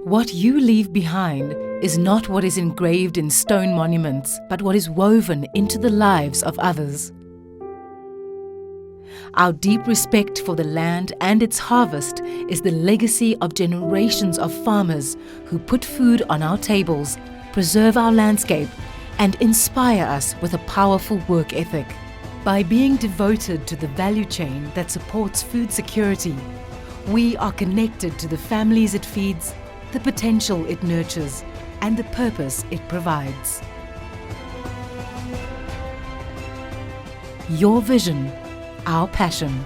What you leave behind is not what is engraved in stone monuments, but what is woven into the lives of others. Our deep respect for the land and its harvest is the legacy of generations of farmers who put food on our tables, preserve our landscape, and inspire us with a powerful work ethic. By being devoted to the value chain that supports food security, we are connected to the families it feeds, the potential it nurtures, and the purpose it provides. Your vision, our passion.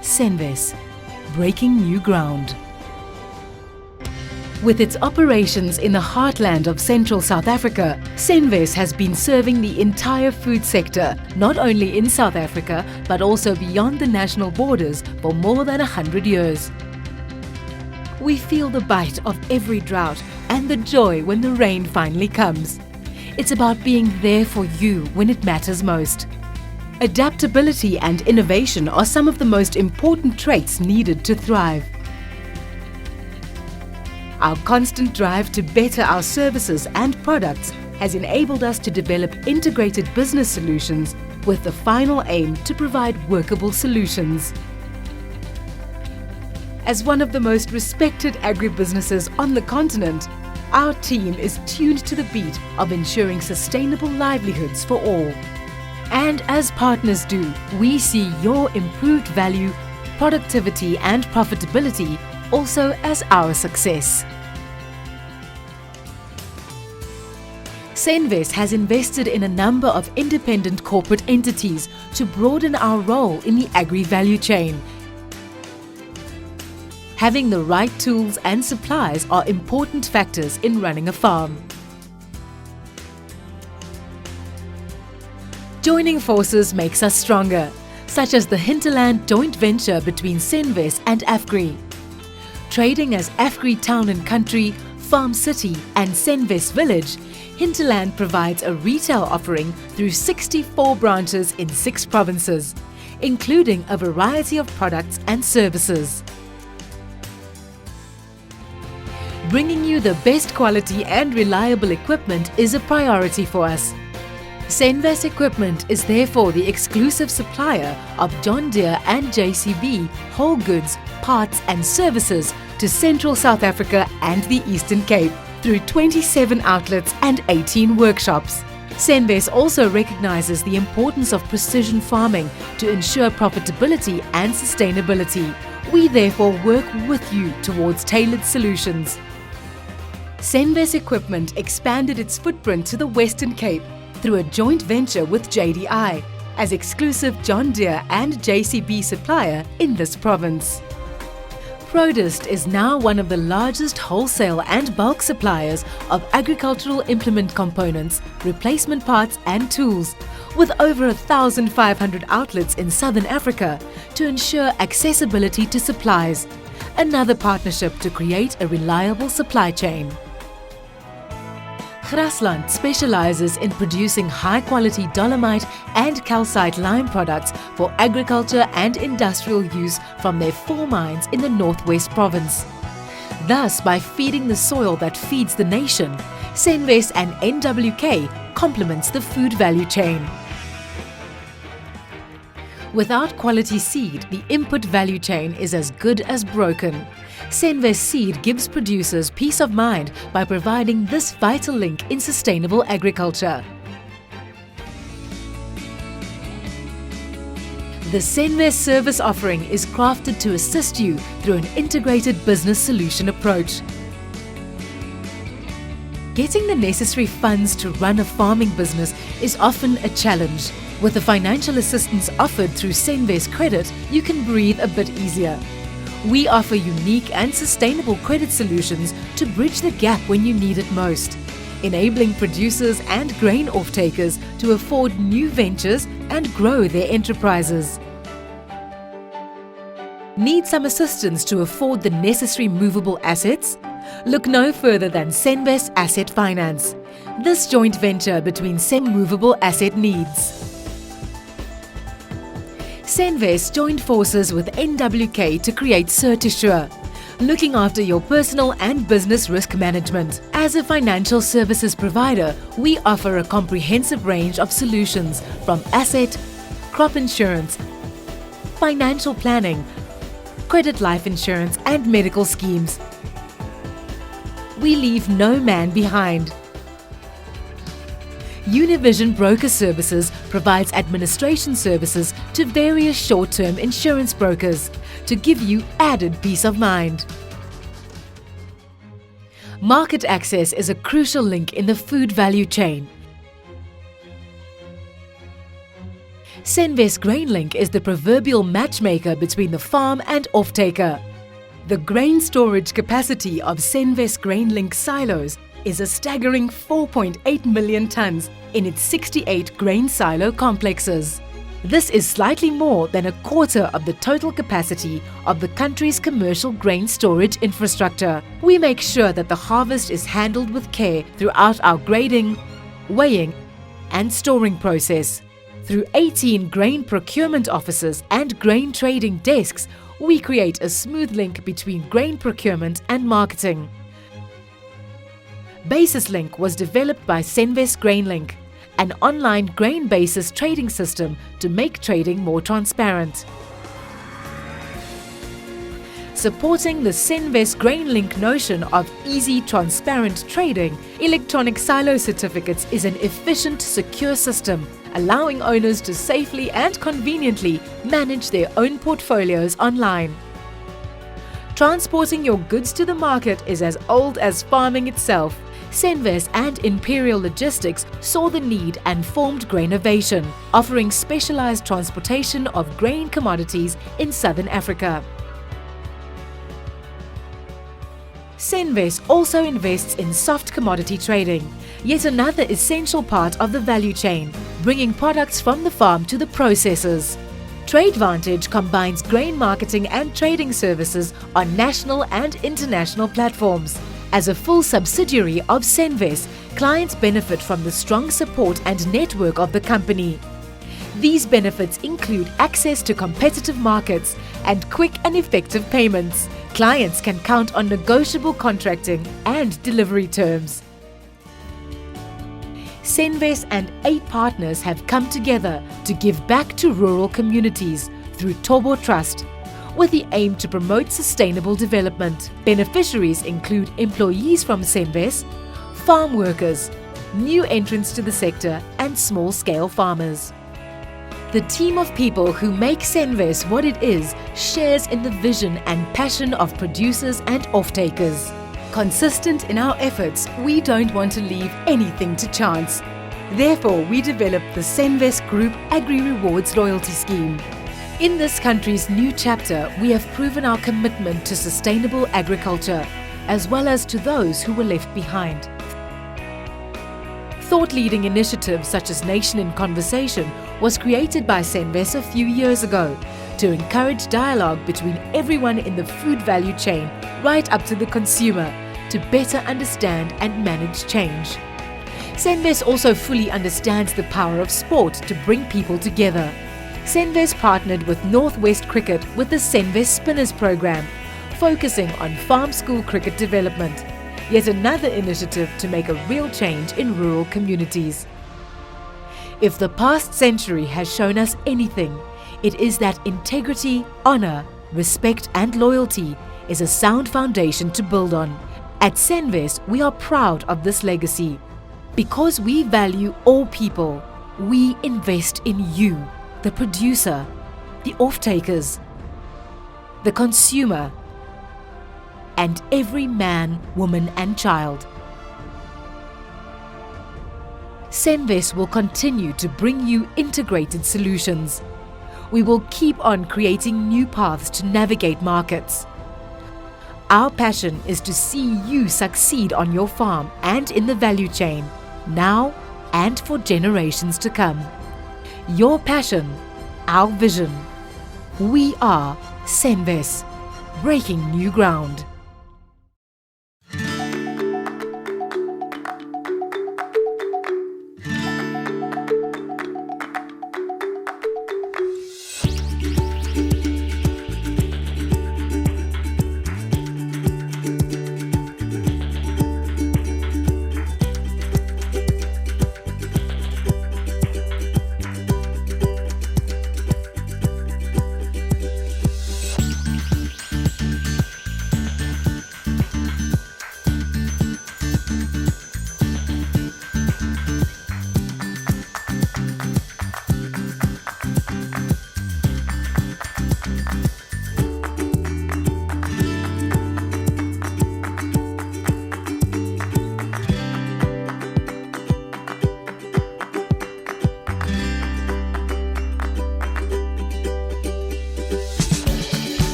Senves, breaking new ground. With its operations in the heartland of central South Africa, Senves has been serving the entire food sector, not only in South Africa, but also beyond the national borders for more than 100 years. We feel the bite of every drought and the joy when the rain finally comes. It's about being there for you when it matters most. Adaptability and innovation are some of the most important traits needed to thrive. Our constant drive to better our services and products has enabled us to develop integrated business solutions with the final aim to provide workable solutions. As one of the most respected agribusinesses on the continent, our team is tuned to the beat of ensuring sustainable livelihoods for all. And as partners do, we see your improved value, productivity and profitability also as our success. Senves has invested in a number of independent corporate entities to broaden our role in the agri-value chain. Having the right tools and supplies are important factors in running a farm. Joining forces makes us stronger, such as the Hinterland joint venture between Senves and Afgri. Trading as Afgri Town and Country, Farm City and Senves Village, Hinterland provides a retail offering through 64 branches in 6 provinces, including a variety of products and services. Bringing you the best quality and reliable equipment is a priority for us. Senves Equipment is therefore the exclusive supplier of John Deere and JCB whole goods, parts and services to Central South Africa and the Eastern Cape through 27 outlets and 18 workshops. Senves also recognizes the importance of precision farming to ensure profitability and sustainability. We therefore work with you towards tailored solutions. Senves Equipment expanded its footprint to the Western Cape through a joint venture with JDI as exclusive John Deere and JCB supplier in this province. Produst is now one of the largest wholesale and bulk suppliers of agricultural implement components, replacement parts and tools, with over 1,500 outlets in Southern Africa to ensure accessibility to supplies. Another partnership to create a reliable supply chain. Grasland specializes in producing high-quality dolomite and calcite lime products for agriculture and industrial use from their 4 mines in the Northwest Province. Thus, by feeding the soil that feeds the nation, Senves and NWK complements the food value chain. Without quality seed, the input value chain is as good as broken. Senves Seed gives producers peace of mind by providing this vital link in sustainable agriculture. The Senves service offering is crafted to assist you through an integrated business solution approach. Getting the necessary funds to run a farming business is often a challenge. With the financial assistance offered through Senves Credit, you can breathe a bit easier. We offer unique and sustainable credit solutions to bridge the gap when you need it most, enabling producers and grain off-takers to afford new ventures and grow their enterprises. Need some assistance to afford the necessary movable assets? Look no further than Senves Asset Finance, this joint venture between movable asset needs. Senves joined forces with NWK to create Certisure, looking after your personal and business risk management. As a financial services provider, we offer a comprehensive range of solutions from asset, crop insurance, financial planning, credit life insurance and medical schemes. We leave no man behind. Univision Broker Services provides administration services to various short-term insurance brokers to give you added peace of mind. Market access is a crucial link in the food value chain. Senvest GrainLink is the proverbial matchmaker between the farm and off-taker. The grain storage capacity of Senvest GrainLink silos is a staggering 4.8 million tons in its 68 grain silo complexes. This is slightly more than a quarter of the total capacity of the country's commercial grain storage infrastructure. We make sure that the harvest is handled with care throughout our grading, weighing and storing process. Through 18 grain procurement offices and grain trading desks, we create a smooth link between grain procurement and marketing. Basis Link was developed by Senvest GrainLink, an online grain basis trading system to make trading more transparent. Supporting the Senvest GrainLink notion of easy, transparent trading, electronic silo certificates is an efficient, secure system allowing owners to safely and conveniently manage their own portfolios online. Transporting your goods to the market is as old as farming itself. Senvest and Imperial Logistics saw the need and formed Grainovation, offering specialized transportation of grain commodities in Southern Africa. Senvest also invests in soft commodity trading, yet another essential part of the value chain, bringing products from the farm to the processors. TradeVantage combines grain marketing and trading services on national and international platforms. As a full subsidiary of Senvest, clients benefit from the strong support and network of the company. These benefits include access to competitive markets and quick and effective payments. Clients can count on negotiable contracting and delivery terms. Senvest and 8 partners have come together to give back to rural communities through Tobo Trust, with the aim to promote sustainable development. Beneficiaries include employees from Senvest, farm workers, new entrants to the sector and small-scale farmers. The team of people who make Senvest what it is shares in the vision and passion of producers and off-takers. Consistent in our efforts, we don't want to leave anything to chance. Therefore, we developed the Senvest Group Agri Rewards Loyalty Scheme. In this country's new chapter, we have proven our commitment to sustainable agriculture, as well as to those who were left behind. Thought-leading initiatives such as Nation in Conversation was created by Senvest a few years ago to encourage dialogue between everyone in the food value chain right up to the consumer to better understand and manage change. Senvest also fully understands the power of sport to bring people together. Senvest partnered with Northwest Cricket with the Senvest Spinners program, focusing on farm school cricket development, yet another initiative to make a real change in rural communities. If the past century has shown us anything, it is that integrity, honor, respect and loyalty is a sound foundation to build on. At Senvest, we are proud of this legacy. Because we value all people, we invest in you, the producer, the off-takers, the consumer, and every man, woman and child. Senvest will continue to bring you integrated solutions. We will keep on creating new paths to navigate markets. Our passion is to see you succeed on your farm and in the value chain, now and for generations to come. Your passion, our vision. We are Senvest, breaking new ground.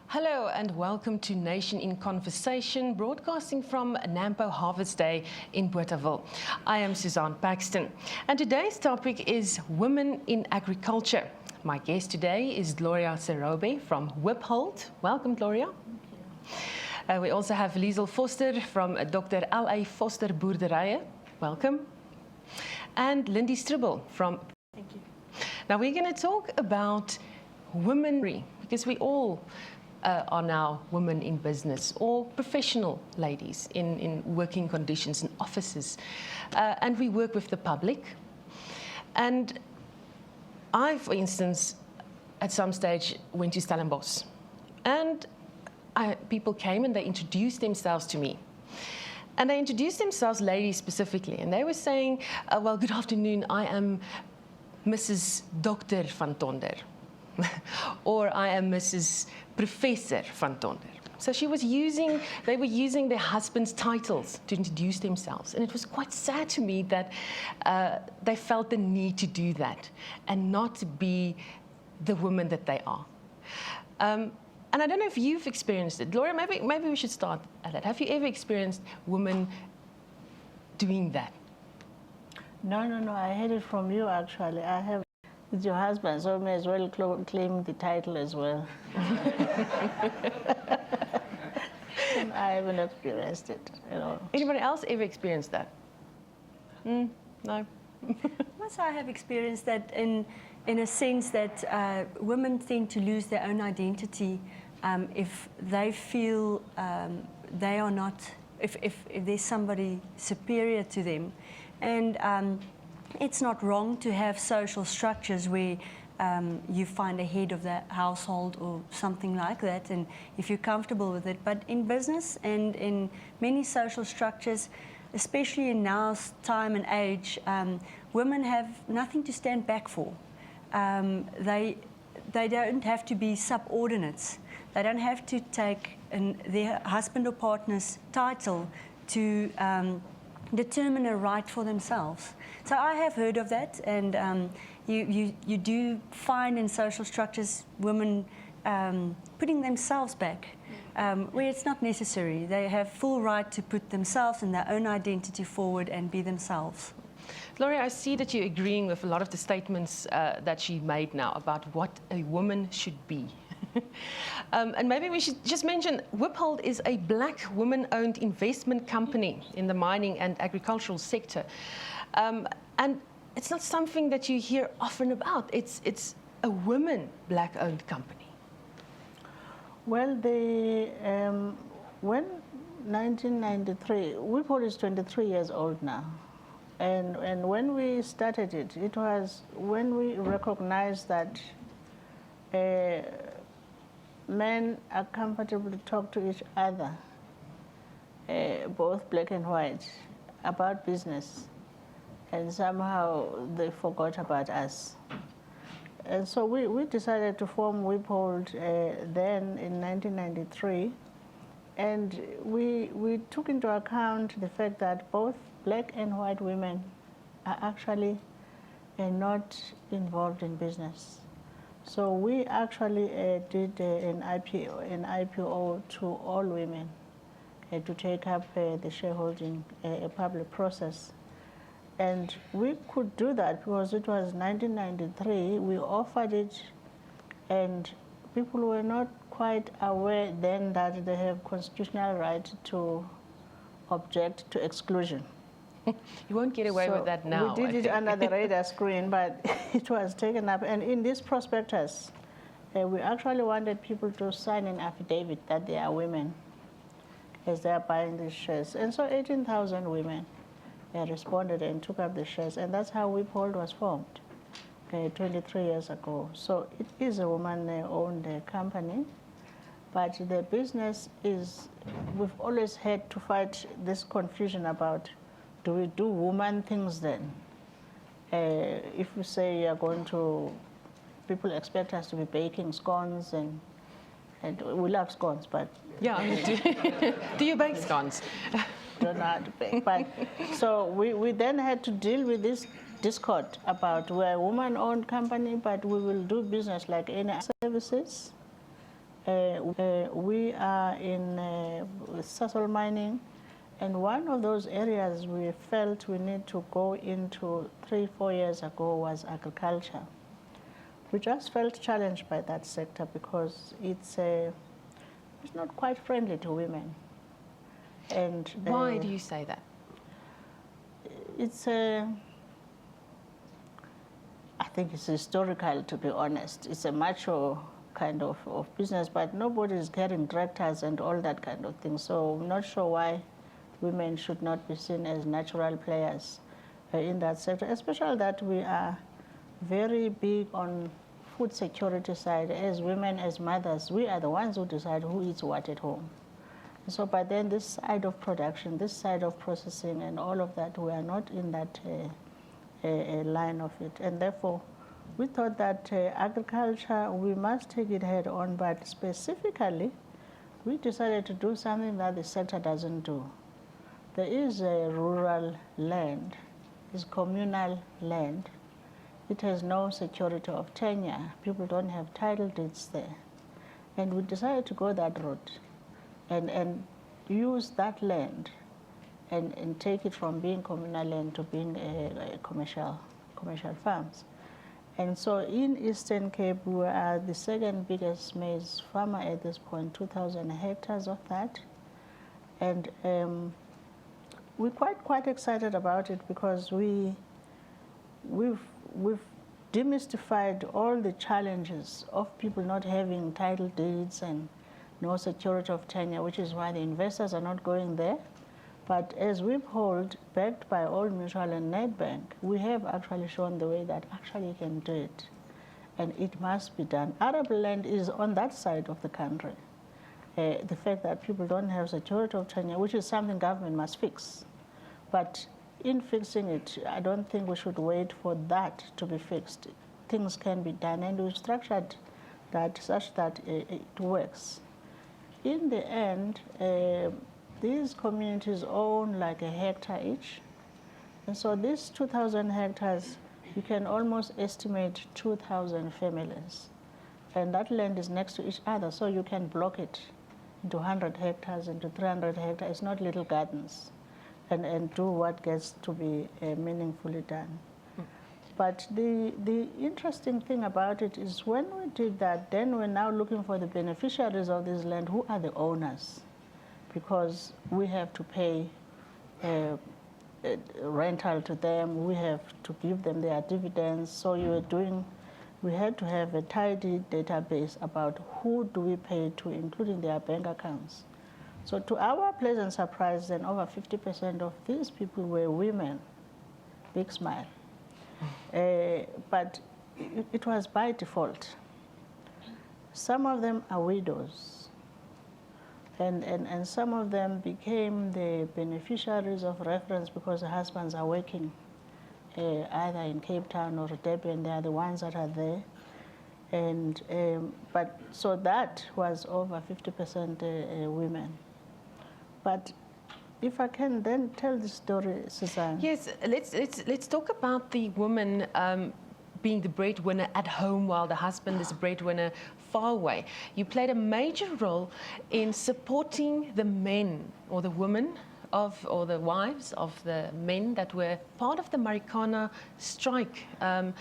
Hello and welcome to Nation in Conversation, broadcasting from Nampo Harvest Day in Bothaville. I am Suzanne Paxton, and today's topic is women in agriculture. My guest today is Gloria Serobe from Wiphold. Welcome, Gloria. We also have Liesel Foster from Dr. L.A. Foster Boerderijen. Welcome. And Lindy Stribble from... Thank you. Now we're going to talk about women, because we all are now women in business or professional ladies in working conditions in offices. And we work with the public. And I, for instance, at some stage went to Stellenbosch. And people came and they introduced themselves to me. And they introduced themselves, ladies specifically. And they were saying, well, good afternoon, I am Mrs. Dr. van Tonder. Or I am Mrs. Professor van Tonder. So they were using their husband's titles to introduce themselves. And it was quite sad to me that they felt the need to do that and not to be the woman that they are. And I don't know if you've experienced it. Gloria, maybe we should start at that. Have you ever experienced women doing that? No, I heard it from you, actually. I have. It's your husband, so may as well claim the title as well. I haven't experienced it at all. Anybody else ever experienced that? No? Yes, I have experienced that in a sense that women tend to lose their own identity if they feel they are not, if there's somebody superior to them. And it's not wrong to have social structures where you find a head of the household or something like that, and if you're comfortable with it. But in business and in many social structures, especially in now's time and age, women have nothing to stand back for. They don't have to be subordinates. They don't have to take their husband or partner's title to determine a right for themselves. So I have heard of that, and you do find in social structures women putting themselves back where it's not necessary. They have full right to put themselves and their own identity forward and be themselves. Gloria, I see that you're agreeing with a lot of the statements that she made now about what a woman should be. And maybe we should just mention, Wiphold is a black woman-owned investment company in the mining and agricultural sector. And it's not something that you hear often about. It's a women black-owned company. Well, when 1993, Wiphold is 23 years old now. And when we started it, it was when we recognized that men are comfortable to talk to each other, both black and white, about business. And somehow they forgot about us. And so we decided to form Wiphold then in 1993. And we took into account the fact that both black and white women are actually not involved in business. So we actually did an IPO to all women to take up the shareholding public process. And we could do that because it was 1993, we offered it, and people were not quite aware then that they have constitutional right to object to exclusion. You won't get away with that now. We did it under the radar screen, but it was taken up. And in this prospectus, we actually wanted people to sign an affidavit that they are women as they are buying these shares. And so 18,000 women responded and took up the shares. And that's how Wiphold was formed 23 years ago. So it is a woman-owned company. But the business is, we've always had to fight this confusion about, do we do woman things then? If you say you're going to, people expect us to be baking scones, and we love scones, but... Yeah, do you bake scones? Do don't know how to pay. But so we then had to deal with this discord about we're a woman-owned company, but we will do business like any services. We are in Sasol mining, and one of those areas we felt we need to go into 3-4 years ago was agriculture. We just felt challenged by that sector because it's not quite friendly to women. And why do you say that? It's I think it's historical, to be honest. It's a macho kind of business, but nobody is carrying tractors and all that kind of thing. So I'm not sure why women should not be seen as natural players in that sector, especially that we are very big on food security side. As women, as mothers, we are the ones who decide who eats what at home. So by then this side of production, this side of processing and all of that, we are not in that line of it. And therefore, we thought that agriculture, we must take it head on, but specifically, we decided to do something that the sector doesn't do. There is a rural land, it's communal land. It has no security of tenure. People don't have title deeds there. And we decided to go that route and use that land and take it from being communal land to being commercial farms. And so in Eastern Cape, we are the second biggest maize farmer at this point, 2,000 hectares of that. And we're quite excited about it because we've demystified all the challenges of people not having title deeds and no security of tenure, which is why the investors are not going there. But as we hold, backed by Old Mutual and Nedbank, we have actually shown the way that actually you can do it. And it must be done. Arable land is on that side of the country. The fact that people don't have security of tenure, which is something government must fix. But in fixing it, I don't think we should wait for that to be fixed. Things can be done, and we've structured that such that it works. In the end, these communities own like a hectare each. And so these 2,000 hectares, you can almost estimate 2,000 families. And that land is next to each other, so you can block it into 100 hectares, into 300 hectares. It's not little gardens. And do what gets to be meaningfully done. But the interesting thing about it is when we did that, then we're now looking for the beneficiaries of this land. Who are the owners? Because we have to pay rental to them. We have to give them their dividends. So we had to have a tidy database about who do we pay to, including their bank accounts. So to our pleasant surprise, then over 50% of these people were women. Big smile. But it was by default. Some of them are widows. And some of them became the beneficiaries of reference because the husbands are working either in Cape Town or Durban. They are the ones that are there. And but so that was over 50% women. But if I can then tell the story, Suzanne. Yes, let's talk about the woman being the breadwinner at home while the husband is a breadwinner far away. You played a major role in supporting the men or the women or the wives of the men that were part of the Marikana strike. And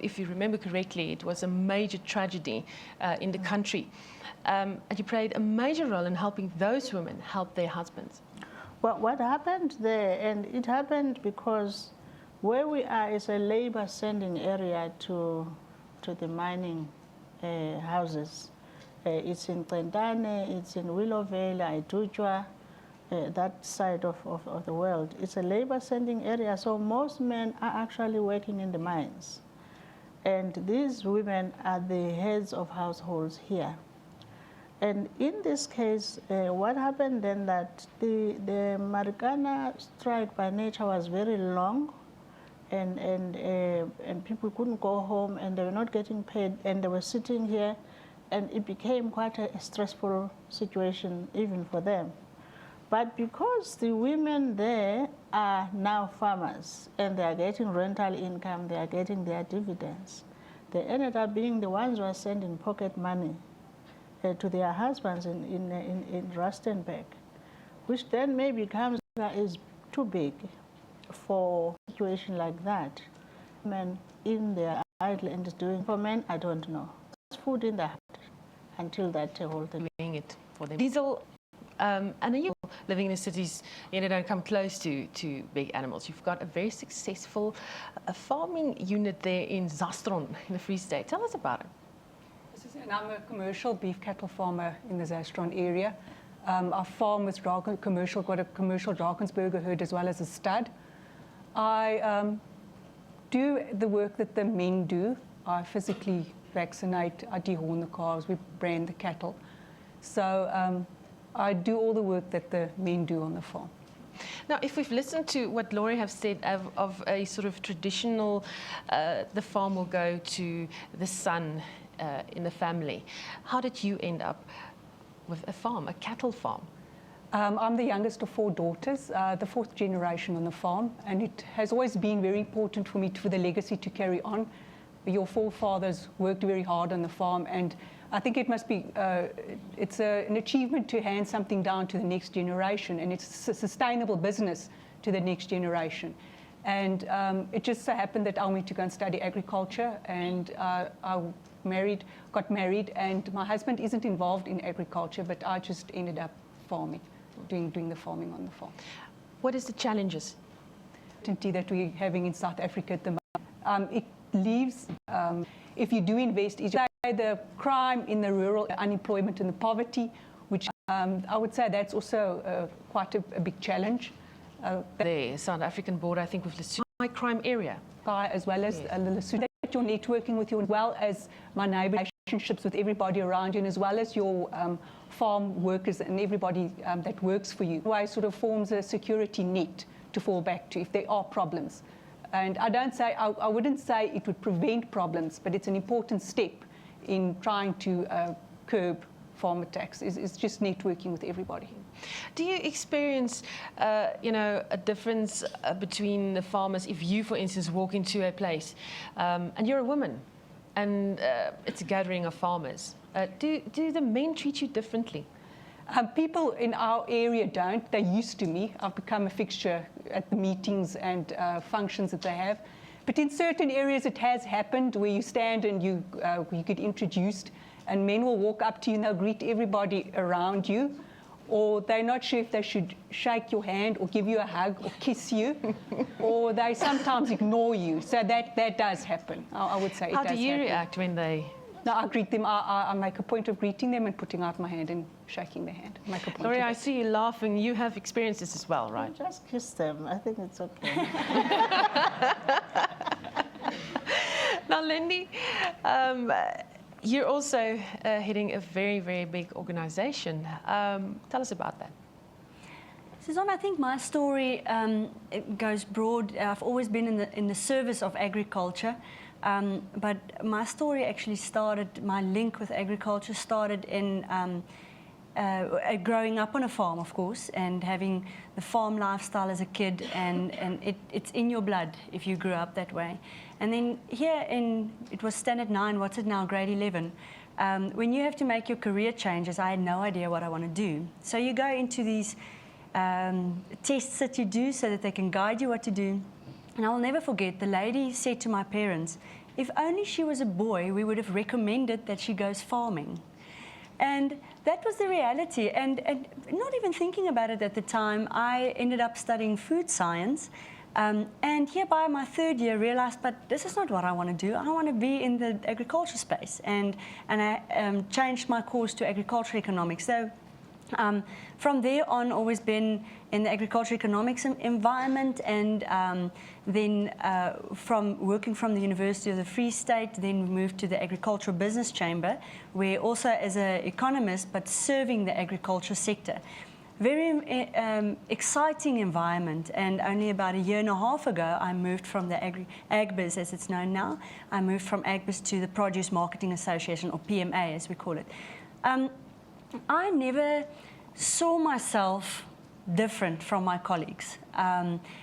if you remember correctly, it was a major tragedy in the country. And you played a major role in helping those women help their husbands. Well, what happened there, and it happened because where we are is a labor sending area to the mining houses. It's in Qendane, it's in Willowvale, Aitutjwa, that side of the world. It's a labor sending area, so most men are actually working in the mines. And these women are the heads of households here. And in this case, what happened then that the Marikana strike by nature was very long, and people couldn't go home, and they were not getting paid, and they were sitting here, and it became quite a stressful situation even for them. But because the women there are now farmers and they are getting rental income, they are getting their dividends, they ended up being the ones who are sending pocket money to their husbands in Rustenburg, which then maybe is too big for a situation like that. Men in their island doing for men, I don't know. It's food in the heart until that whole thing. Doing it for them. Diesel, and are you living in the cities, you know, don't come close to big animals. You've got a very successful farming unit there in Zastron in the Free State. Tell us about it. And I'm a commercial beef cattle farmer in the Zastron area. Our farm is commercial, got a commercial Drakensberger herd as well as a stud. I do the work that the men do. I physically vaccinate, I dehorn the calves, we brand the cattle. So I do all the work that the men do on the farm. Now, if we've listened to what Laurie have said of a sort of traditional, the farm will go to the son in the family, how did you end up with a farm, a cattle farm? I'm the youngest of 4 daughters, the 4th generation on the farm, and it has always been very important for me for the legacy to carry on. Your forefathers worked very hard on the farm, and I think it must be, it's an achievement to hand something down to the next generation, and it's a sustainable business to the next generation. And it just so happened that I went to go and study agriculture, and I got married, and my husband isn't involved in agriculture, but I just ended up farming, doing the farming on the farm. What is the challenges that we're having in South Africa at the moment? It leaves, if you do invest, is the crime in the rural, unemployment and the poverty, which I would say that's also quite a big challenge. The South African border, I think, with Lesotho, high crime area. As well as Lesotho. You're networking with you, as well as my neighbour, relationships with everybody around you, and as well as your farm workers and everybody that works for you. It sort of forms a security net to fall back to if there are problems. And I wouldn't say it would prevent problems, but it's an important step in trying to curb farm attacks. It's just networking with everybody. Do you experience, a difference between the farmers if you, for instance, walk into a place and you're a woman and it's a gathering of farmers? Do the men treat you differently? People in our area don't. They're used to me. I've become a fixture at the meetings and functions that they have. But in certain areas it has happened where you stand and you get introduced and men will walk up to you and they'll greet everybody around you, or they're not sure if they should shake your hand or give you a hug or kiss you, or they sometimes ignore you. So that does happen. I would say it does happen. How do you react when they... No, I greet them. I make a point of greeting them and putting out my hand and shaking their hand. Laurie, I see you laughing. You have experienced this as well, right? Just kiss them. I think it's okay. Now, Lindy, you're also heading a very, very big organization. Tell us about that. Suzanne, I think my story it goes broad. I've always been in the service of agriculture. But my story actually started, my link with agriculture started in growing up on a farm, of course, and having the farm lifestyle as a kid, and it's in your blood if you grew up that way. And then here it was standard 9, what's it now, grade 11, when you have to make your career changes, I had no idea what I want to do. So you go into these tests that you do so that they can guide you what to do. And I will never forget, the lady said to my parents, if only she was a boy, we would have recommended that she goes farming. And that was the reality. And not even thinking about it at the time, I ended up studying food science. And here by my 3rd year, realized, but this is not what I want to do. I want to be in the agriculture space. And I changed my course to agricultural economics. So from there on, always been in the agricultural economics environment, and then from working from the University of the Free State, then moved to the Agricultural Business Chamber, where also as an economist, but serving the agriculture sector. Very exciting environment, and only about a year and a half ago, I moved from the AgBiz, as it's known now, I moved from AgBiz to the Produce Marketing Association, or PMA, as we call it. I never saw myself different from my colleagues.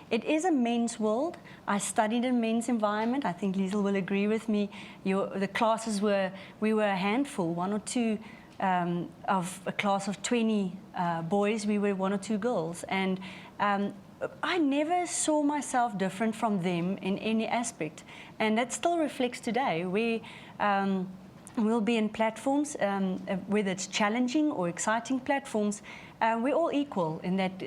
It is a men's world. I studied in a men's environment. I think Liesl will agree with me. The classes we were a handful, one or two of a class of 20 boys, we were one or two girls. And I never saw myself different from them in any aspect. And that still reflects today. We'll be in platforms, whether it's challenging or exciting platforms, we're all equal in that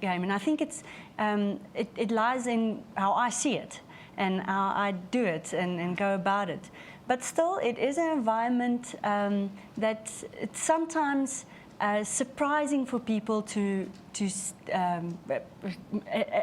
game. And I think it lies in how I see it and how I do it and go about it. But still, it is an environment that it's sometimes surprising for people to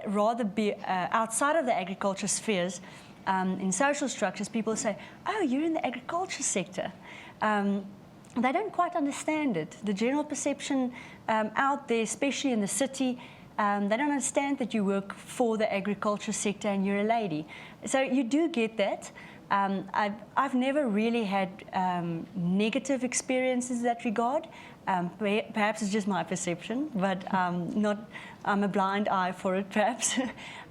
rather be outside of the agriculture spheres. In social structures, people say, oh, you're in the agriculture sector. They don't quite understand it. The general perception out there, especially in the city, they don't understand that you work for the agriculture sector and you're a lady. So you do get that. I've never really had negative experiences in that regard. Perhaps it's just my perception, but I'm a blind eye for it, perhaps.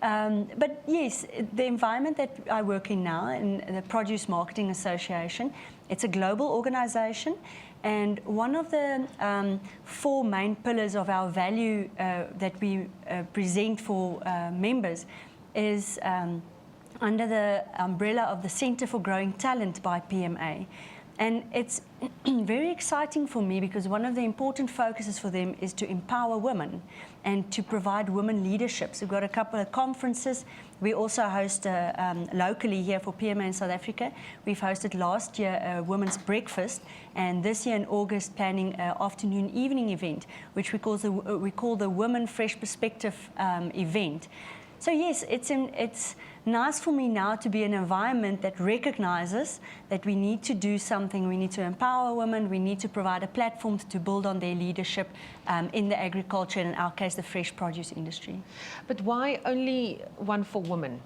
But yes, the environment that I work in now, in the Produce Marketing Association, it's a global organization, and one of the 4 main pillars of our value that we present for members is under the umbrella of the Centre for Growing Talent by PMA. And it's very exciting for me because one of the important focuses for them is to empower women and to provide women leadership. So we've got a couple of conferences. We also host locally here for PMA in South Africa. We've hosted last year a women's breakfast, and this year in August planning an afternoon evening event, which we call the Women Fresh Perspective event. So yes, it's nice for me now to be in an environment that recognizes that we need to do something, we need to empower women, we need to provide a platform to build on their leadership in the agriculture, and in our case, the fresh produce industry. But why only one for women?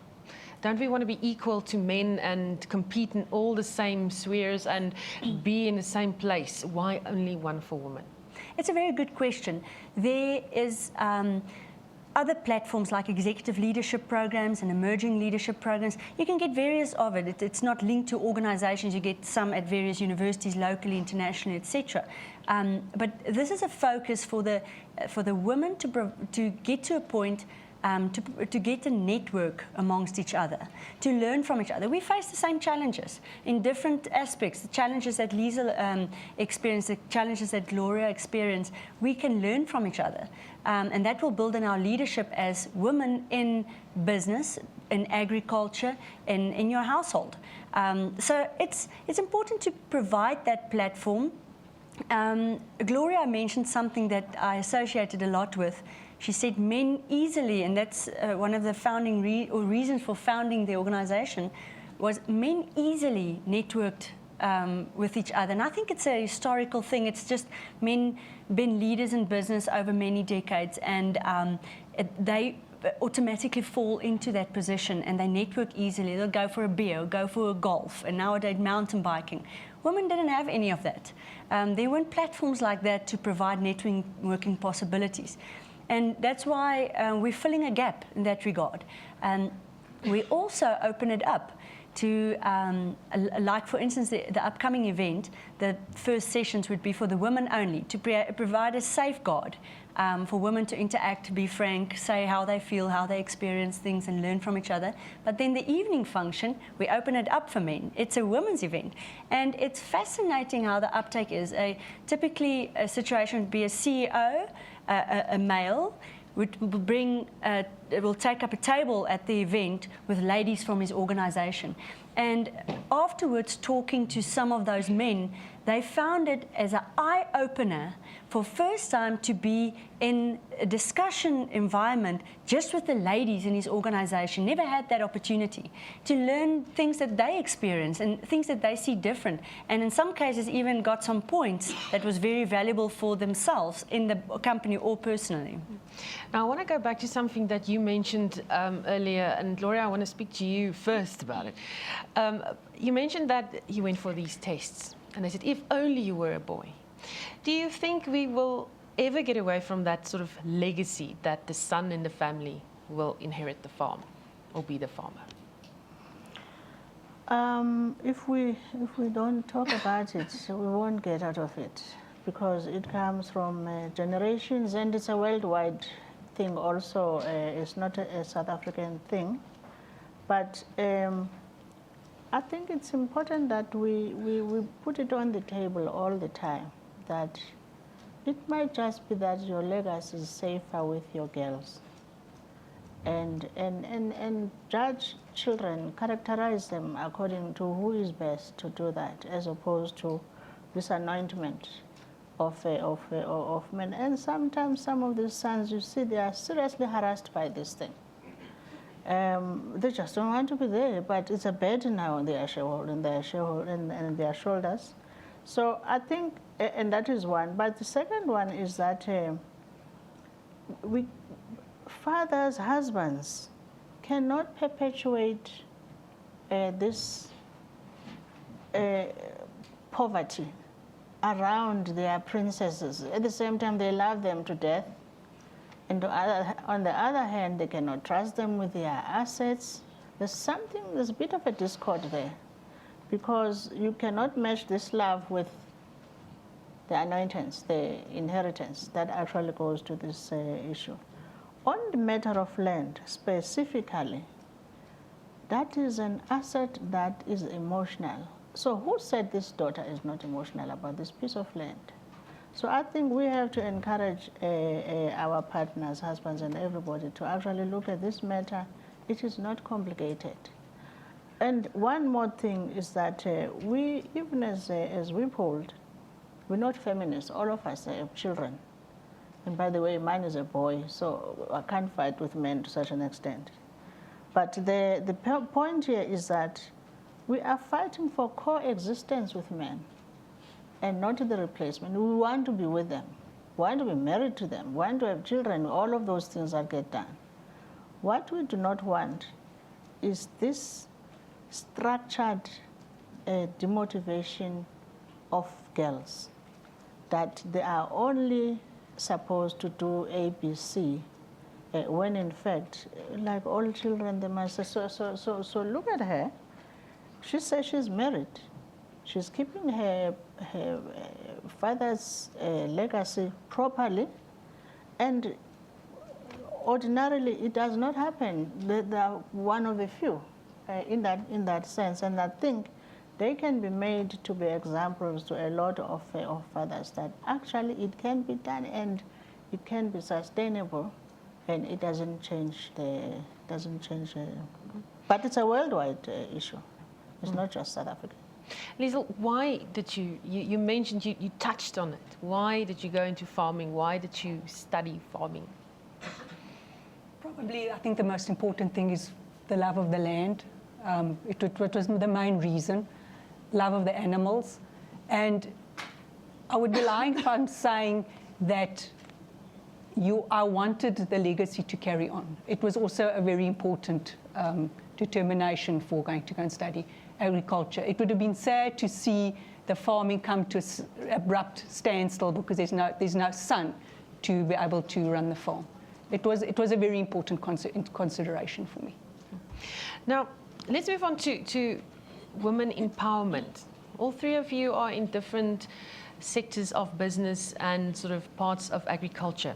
Don't we want to be equal to men and compete in all the same spheres and be in the same place? Why only one for women? It's a very good question. There is other platforms like executive leadership programs and emerging leadership programs. You can get various of it. It's not linked to organizations. You get some at various universities, locally, internationally, etc. But this is a focus for the women to get to a point to get a network amongst each other, to learn from each other. We face the same challenges in different aspects. The challenges that Liesl experienced, the challenges that Gloria experienced, we can learn from each other. And that will build in our leadership as women in business, in agriculture, in your household. So it's important to provide that platform. Gloria mentioned something that I associated a lot with. She said men easily, and that's one of the founding reasons for founding the organization, was men easily networked with each other. And I think it's a historical thing. It's just men been leaders in business over many decades, and they automatically fall into that position and they network easily. They'll go for a beer, go for a golf, and nowadays mountain biking. Women didn't have any of that. There weren't platforms like that to provide networking possibilities. And that's why we're filling a gap in that regard. We also open it up to, like for instance, the upcoming event, the first sessions would be for the women only, to provide a safeguard for women to interact, be frank, say how they feel, how they experience things, and learn from each other. But then the evening function, we open it up for men. It's a women's event. And it's fascinating how the uptake is. Typically, a situation would be a CEO, a male, will take up a table at the event with ladies from his organization. And afterwards, talking to some of those men, they found it as an eye-opener for first time to be in a discussion environment just with the ladies in his organization. Never had that opportunity to learn things that they experience and things that they see different. And in some cases even got some points that was very valuable for themselves in the company or personally. Now I want to go back to something that you mentioned earlier, and Gloria, I want to speak to you first about it. You mentioned that you went for these tests and they said, if only you were a boy. Do you think we will ever get away from that sort of legacy that the son in the family will inherit the farm or be the farmer? If we don't talk about it, we won't get out of it, because it comes from generations, and it's a worldwide thing also. It's not a South African thing. But I think it's important that we put it on the table all the time, that it might just be that your legacy is safer with your girls. And judge children, characterize them according to who is best to do that, as opposed to this anointment of men. And sometimes some of these sons, you see, they are seriously harassed by this thing. They just don't want to be there, but it's a burden now on their shoulders. So I think, and that is one. But the second one is that fathers, husbands cannot perpetuate this poverty around their princesses. At the same time, they love them to death. And on the other hand, they cannot trust them with their assets. There's a bit of a discord there, because you cannot match this love with the anointance, the inheritance that actually goes to this issue. On the matter of land specifically, that is an asset that is emotional. So who said this daughter is not emotional about this piece of land? So I think we have to encourage our partners, husbands and everybody, to actually look at this matter. It is not complicated. And one more thing is that we, even as we polled, we're not feminists. All of us have children. And by the way, mine is a boy, so I can't fight with men to such an extent. But the point here is that we are fighting for coexistence with men and not the replacement. We want to be with them. We want to be married to them. We want to have children. All of those things that get done. What we do not want is this structured demotivation of girls, that they are only supposed to do ABC, when in fact, like all children, they must say, so look at her. She says she's married. She's keeping her father's legacy properly, and ordinarily it does not happen. They are one of the few in that sense, and I think they can be made to be examples to a lot of fathers that actually it can be done and it can be sustainable, and it doesn't change but it's a worldwide issue. It's not just South Africa. Liesl, why did you mentioned you touched on it. Why did you go into farming? Why did you study farming? Probably, I think the most important thing is the love of the land. It was the main reason. Love of the animals. And I would be lying if I'm saying that I wanted the legacy to carry on. It was also a very important determination for going to go and study agriculture. It would have been sad to see the farming come to an abrupt standstill because there's no son to be able to run the farm. It was a very important consideration for me. Now, let's move on to women empowerment. All three of you are in different sectors of business and sort of parts of agriculture.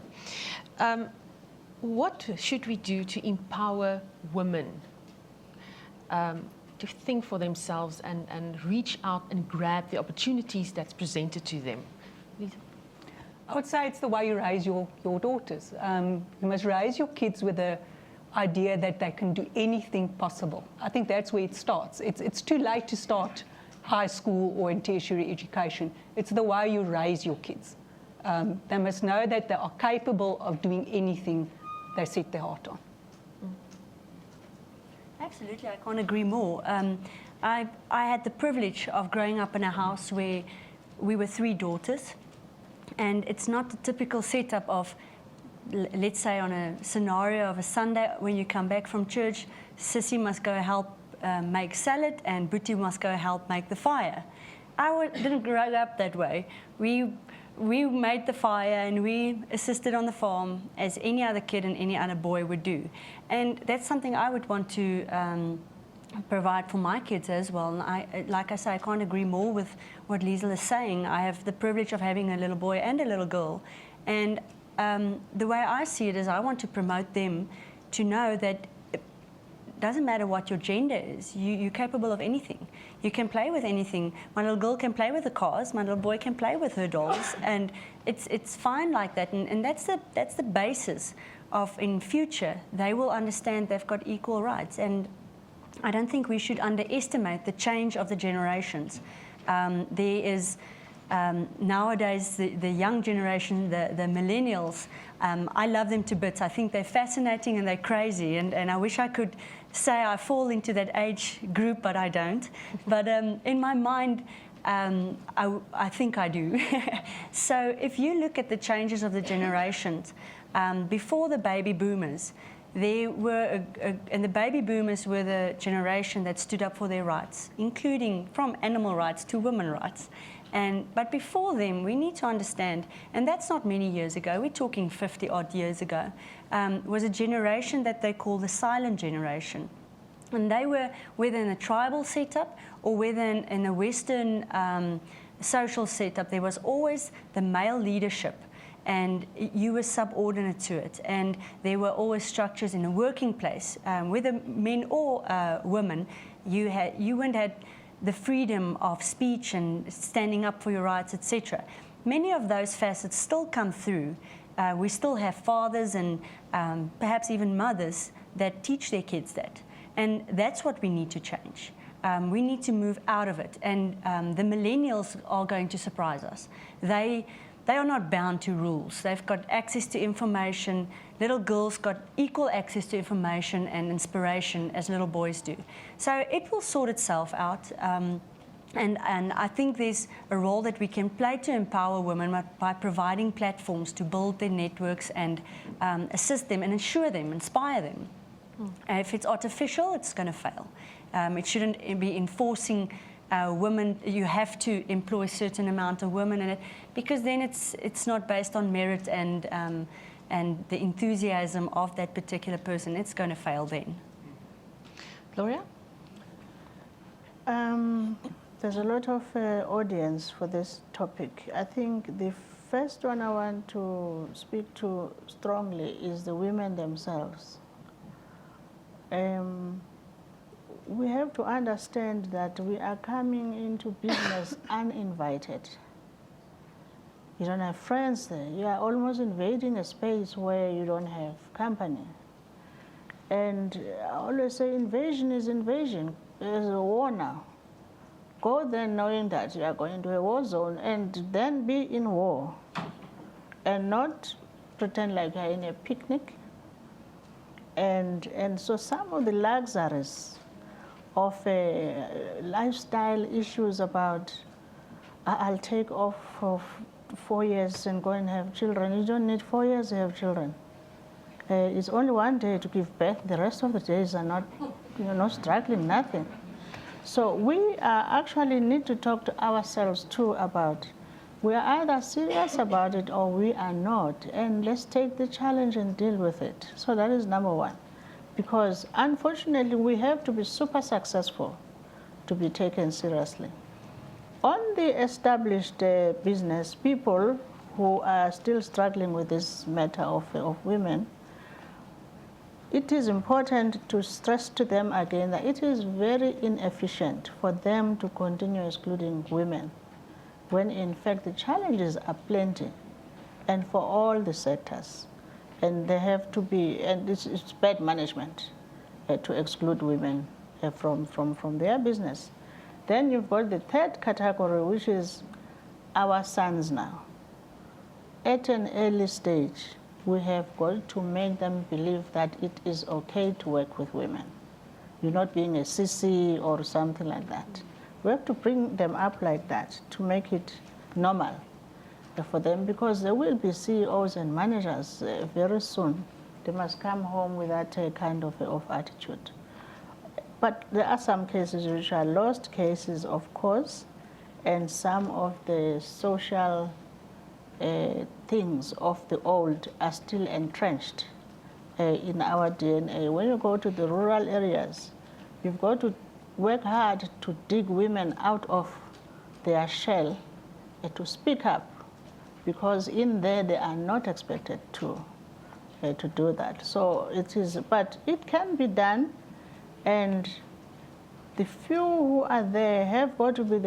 What should we do to empower women to think for themselves and reach out and grab the opportunities that's presented to them? I would say it's the way you raise your daughters. You must raise your kids with the idea that they can do anything possible. I think that's where it starts. It's too late to start high school or in tertiary education. It's the way you raise your kids. They must know that they are capable of doing anything they set their heart on. Absolutely, I can't agree more. I had the privilege of growing up in a house where we were three daughters, and it's not the typical setup of, let's say on a scenario of a Sunday when you come back from church, Sissy must go help make salad and Boetie must go help make the fire. I didn't grow up that way. We we made the fire and we assisted on the farm as any other kid and any other boy would do. And that's something I would want to provide for my kids as well. And like I say, I can't agree more with what Liesl is saying. I have the privilege of having a little boy and a little girl. And the way I see it is I want to promote them to know that it doesn't matter what your gender is, you're capable of anything. You can play with anything. My little girl can play with the cars, my little boy can play with her dolls, and it's fine like that. And that's the basis of, in future, they will understand they've got equal rights. And I don't think we should underestimate the change of the generations. There is nowadays the young generation, the millennials, I love them to bits. I think they're fascinating and they're crazy, and I wish I could say I fall into that age group, but I don't. But in my mind, I think I do. So if you look at the changes of the generations, before the baby boomers, there were, and the baby boomers were the generation that stood up for their rights, including from animal rights to women's rights. But before them, we need to understand, and that's not many years ago, we're talking 50-odd years ago, was a generation that they call the silent generation. And they were, whether in a tribal setup or whether in a Western social setup, there was always the male leadership, and you were subordinate to it. And there were always structures in a working place, whether men or women, you wouldn't have the freedom of speech and standing up for your rights, etc. Many of those facets still come through. We still have fathers and perhaps even mothers that teach their kids that. And that's what we need to change. We need to move out of it. And the millennials are going to surprise us. They are not bound to rules. They've got access to information. Little girls got equal access to information and inspiration as little boys do. So it will sort itself out. And I think there's a role that we can play to empower women by providing platforms to build their networks and assist them and ensure them, inspire them. If it's artificial, it's going to fail. It shouldn't be enforcing women, you have to employ a certain amount of women in it, because then it's not based on merit and the enthusiasm of that particular person. It's going to fail then. Gloria? There's a lot of audience for this topic. I think the first one I want to speak to strongly is the women themselves. We have to understand that we are coming into business uninvited. You don't have friends there. You are almost invading a space where you don't have company. And I always say invasion is invasion. There's a war now. Go there knowing that you are going to a war zone and then be in war and not pretend like you're in a picnic. And so some of the luxuries of lifestyle issues about I'll take off for 4 years and go and have children. You don't need 4 years to have children. It's only 1 day to give birth. The rest of the days are not, not struggling, nothing. So we actually need to talk to ourselves too about we are either serious about it or we are not. And let's take the challenge and deal with it. So that is number one. Because unfortunately, we have to be super successful to be taken seriously. On the established business, people who are still struggling with this matter of women, it is important to stress to them again that it is very inefficient for them to continue excluding women, when in fact the challenges are plenty and for all the sectors. And they have to be, and it's bad management to exclude women from their business. Then you've got the third category, which is our sons now. At an early stage, we have got to make them believe that it is okay to work with women. You're not being a sissy or something like that. We have to bring them up like that to make it normal for them, because there will be CEOs and managers very soon. They must come home with that kind of attitude. But there are some cases which are lost cases, of course, and some of the social things of the old are still entrenched in our DNA. When you go to the rural areas, you've got to work hard to dig women out of their shell to speak up, because in there they are not expected to do that. So it is, but it can be done, and the few who are there have got to be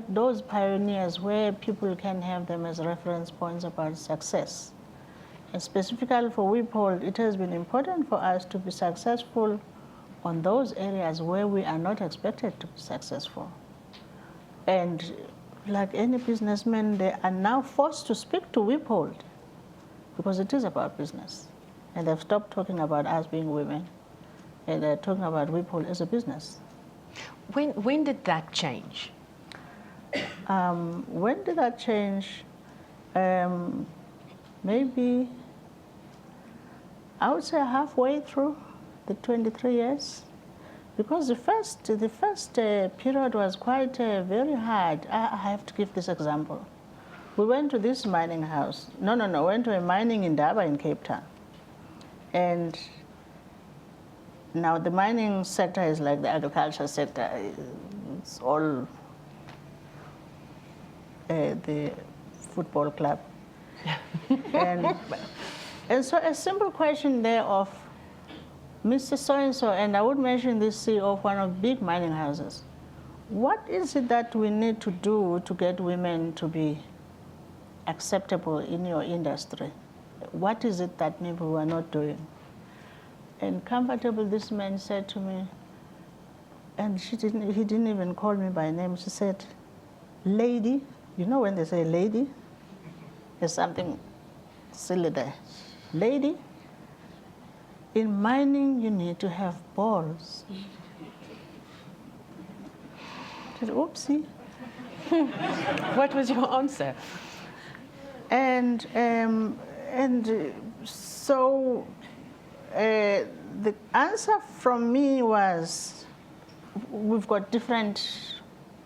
those pioneers where people can have them as reference points about success. And specifically for WIPOL, it has been important for us to be successful on those areas where we are not expected to be successful. And like any businessman, they are now forced to speak to WIPOL because it is about business. And they've stopped talking about us being women, and they're talking about WIPOL as a business. When did that change? When did that change? Maybe, I would say halfway through the 23 years. Because the first period was quite very hard. I have to give this example. We went to this mining house. We went to a mining in Durban in Cape Town. And now the mining sector is like the agriculture sector. It's all the football club. and so a simple question there of Mr. So-and-so, and I would mention this CEO of one of big mining houses. What is it that we need to do to get women to be acceptable in your industry? What is it that maybe we are not doing? And comfortable, this man said to me, and he didn't even call me by name. She said, lady, you know when they say lady, there's something silly there. Lady, in mining, you need to have balls. I said, oopsie. What was your answer? And so the answer from me was, we've got different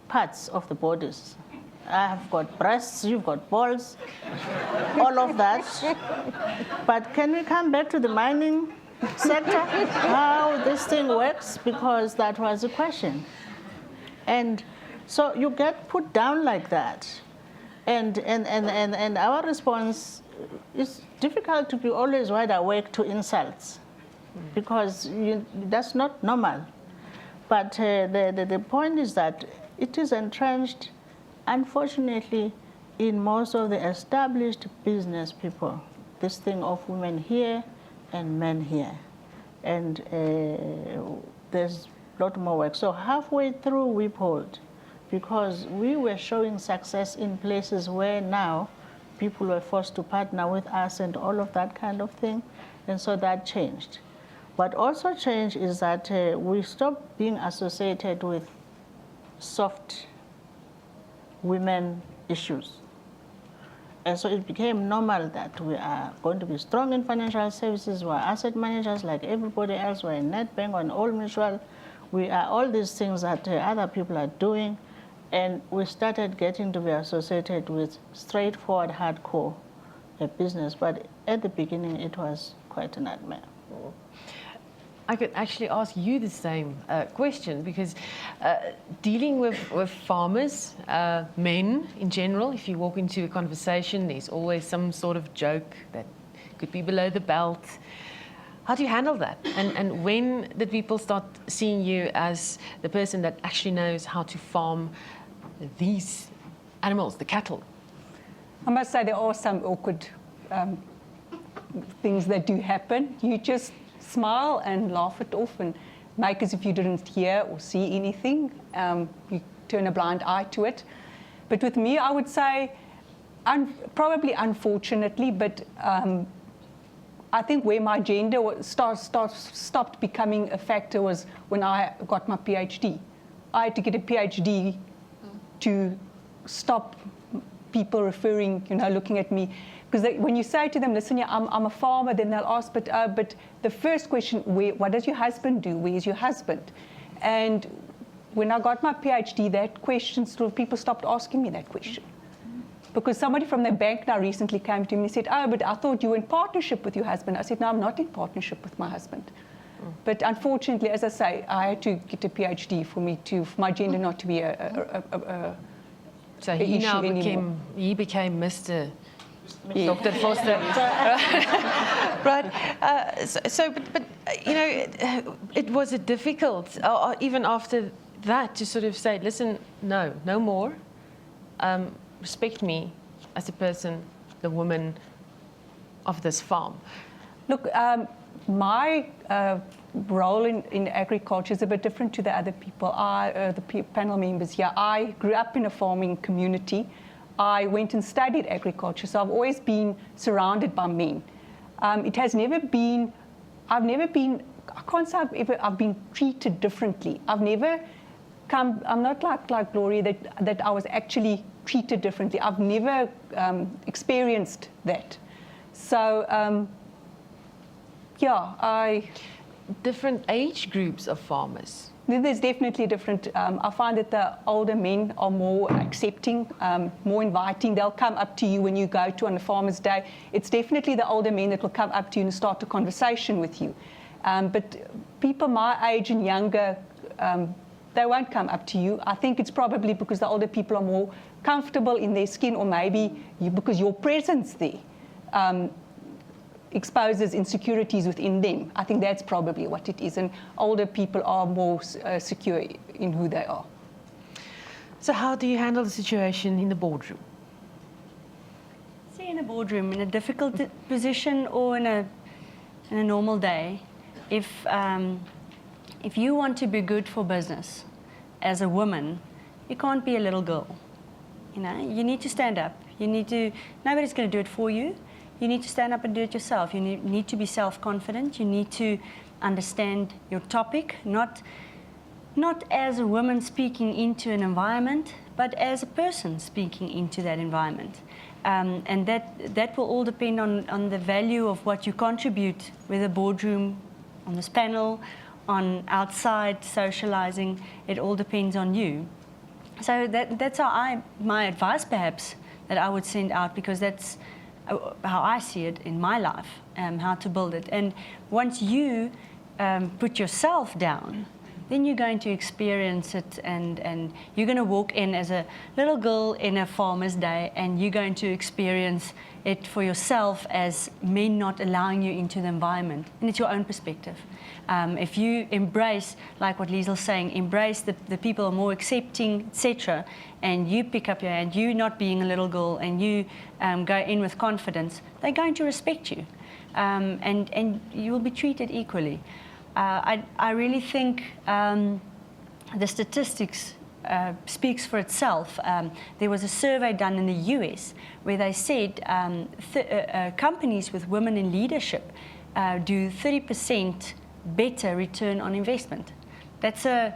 parts of the bodies. I've got breasts, you've got balls, all of that. But can we come back to the mining sector, how this thing works? Because that was the question. And so you get put down like that. And our response is difficult to be always wide awake to insults, because that's not normal. But the point is that it is entrenched, unfortunately, in most of the established business people, this thing of women here and men here. And there's a lot more work. So halfway through WIPOL, because we were showing success in places where now people were forced to partner with us and all of that kind of thing, and so that changed. What also changed is that we stopped being associated with soft women issues. And so it became normal that we are going to be strong in financial services, we're asset managers like everybody else, we're in Nedbank, or in Old Mutual. We are all these things that other people are doing. And we started getting to be associated with straightforward, hardcore business. But at the beginning, it was quite a nightmare. I could actually ask you the same question, because dealing with farmers, men in general, if you walk into a conversation, there's always some sort of joke that could be below the belt. How do you handle that? And when did people start seeing you as the person that actually knows how to farm these animals, the cattle? I must say there are some awkward things that do happen. You just smile and laugh it off and make as if you didn't hear or see anything. You turn a blind eye to it. But with me, I would say, probably unfortunately, but I think where my gender stopped becoming a factor was when I got my PhD. I had to get a PhD to stop people referring, looking at me. Because when you say to them, listen, yeah, I'm a farmer, then they'll ask, but the first question, what does your husband do? Where's your husband? And when I got my PhD, that question, people stopped asking me that question. Because somebody from the bank now recently came to me and said, oh, but I thought you were in partnership with your husband. I said, no, I'm not in partnership with my husband. But unfortunately, as I say, I had to get a PhD for my gender not to be So he now became Mr. Dr. Foster. Right. But you know, it was difficult, even after that, to sort of say, listen, no more. Respect me as a person, the woman of this farm. Look, my role in agriculture is a bit different to the other people. The panel members here, I grew up in a farming community. I went and studied agriculture, so I've always been surrounded by men. It has never been, I can't say I've been treated differently. I'm not like Gloria that I was actually treated differently. I've never experienced that. So, Different age groups of farmers. There's definitely different. I find that the older men are more accepting, more inviting. They'll come up to you when you go to on a farmer's day. It's definitely the older men that will come up to you and start a conversation with you. But people my age and younger, they won't come up to you. I think it's probably because the older people are more comfortable in their skin, or maybe because your presence there exposes insecurities within them. I think that's probably what it is. And older people are more secure in who they are. So how do you handle the situation in the boardroom? See, in a boardroom, in a difficult position or in a normal day, if you want to be good for business as a woman, you can't be a little girl. You know, you need to stand up. Nobody's going to do it for you. You need to stand up and do it yourself. You need to be self-confident. You need to understand your topic, not as a woman speaking into an environment, but as a person speaking into that environment. And that will all depend on the value of what you contribute with a boardroom, on this panel, on outside socializing. It all depends on you. So that's my advice, perhaps, that I would send out, because that's how I see it in my life, how to build it. And once you put yourself down, then you're going to experience it, and you're going to walk in as a little girl in a farmer's day, and you're going to experience it for yourself as men not allowing you into the environment. And it's your own perspective. If you embrace, like what Liesel's saying, embrace the people are more accepting, etc., and you pick up your hand, you not being a little girl, and you go in with confidence, they're going to respect you, and you will be treated equally. I really think the statistics speaks for itself. There was a survey done in the US where they said companies with women in leadership do 30% better return on investment. That's a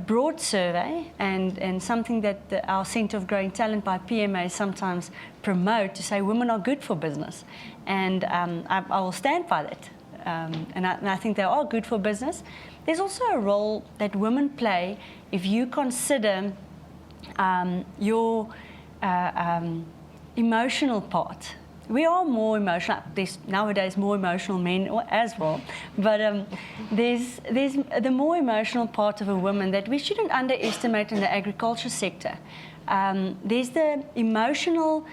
broad survey, and something that our Centre of Growing Talent by PMA sometimes promote, to say women are good for business. And I will stand by that. And I think they are good for business. There's also a role that women play if you consider your emotional part. We are more emotional. There's nowadays more emotional men as well. But there's the more emotional part of a woman that we shouldn't underestimate in the agriculture sector. There's the emotional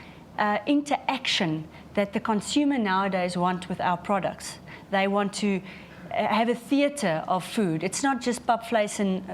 interaction that the consumer nowadays want with our products. They want to have a theatre of food. It's not just papvleis and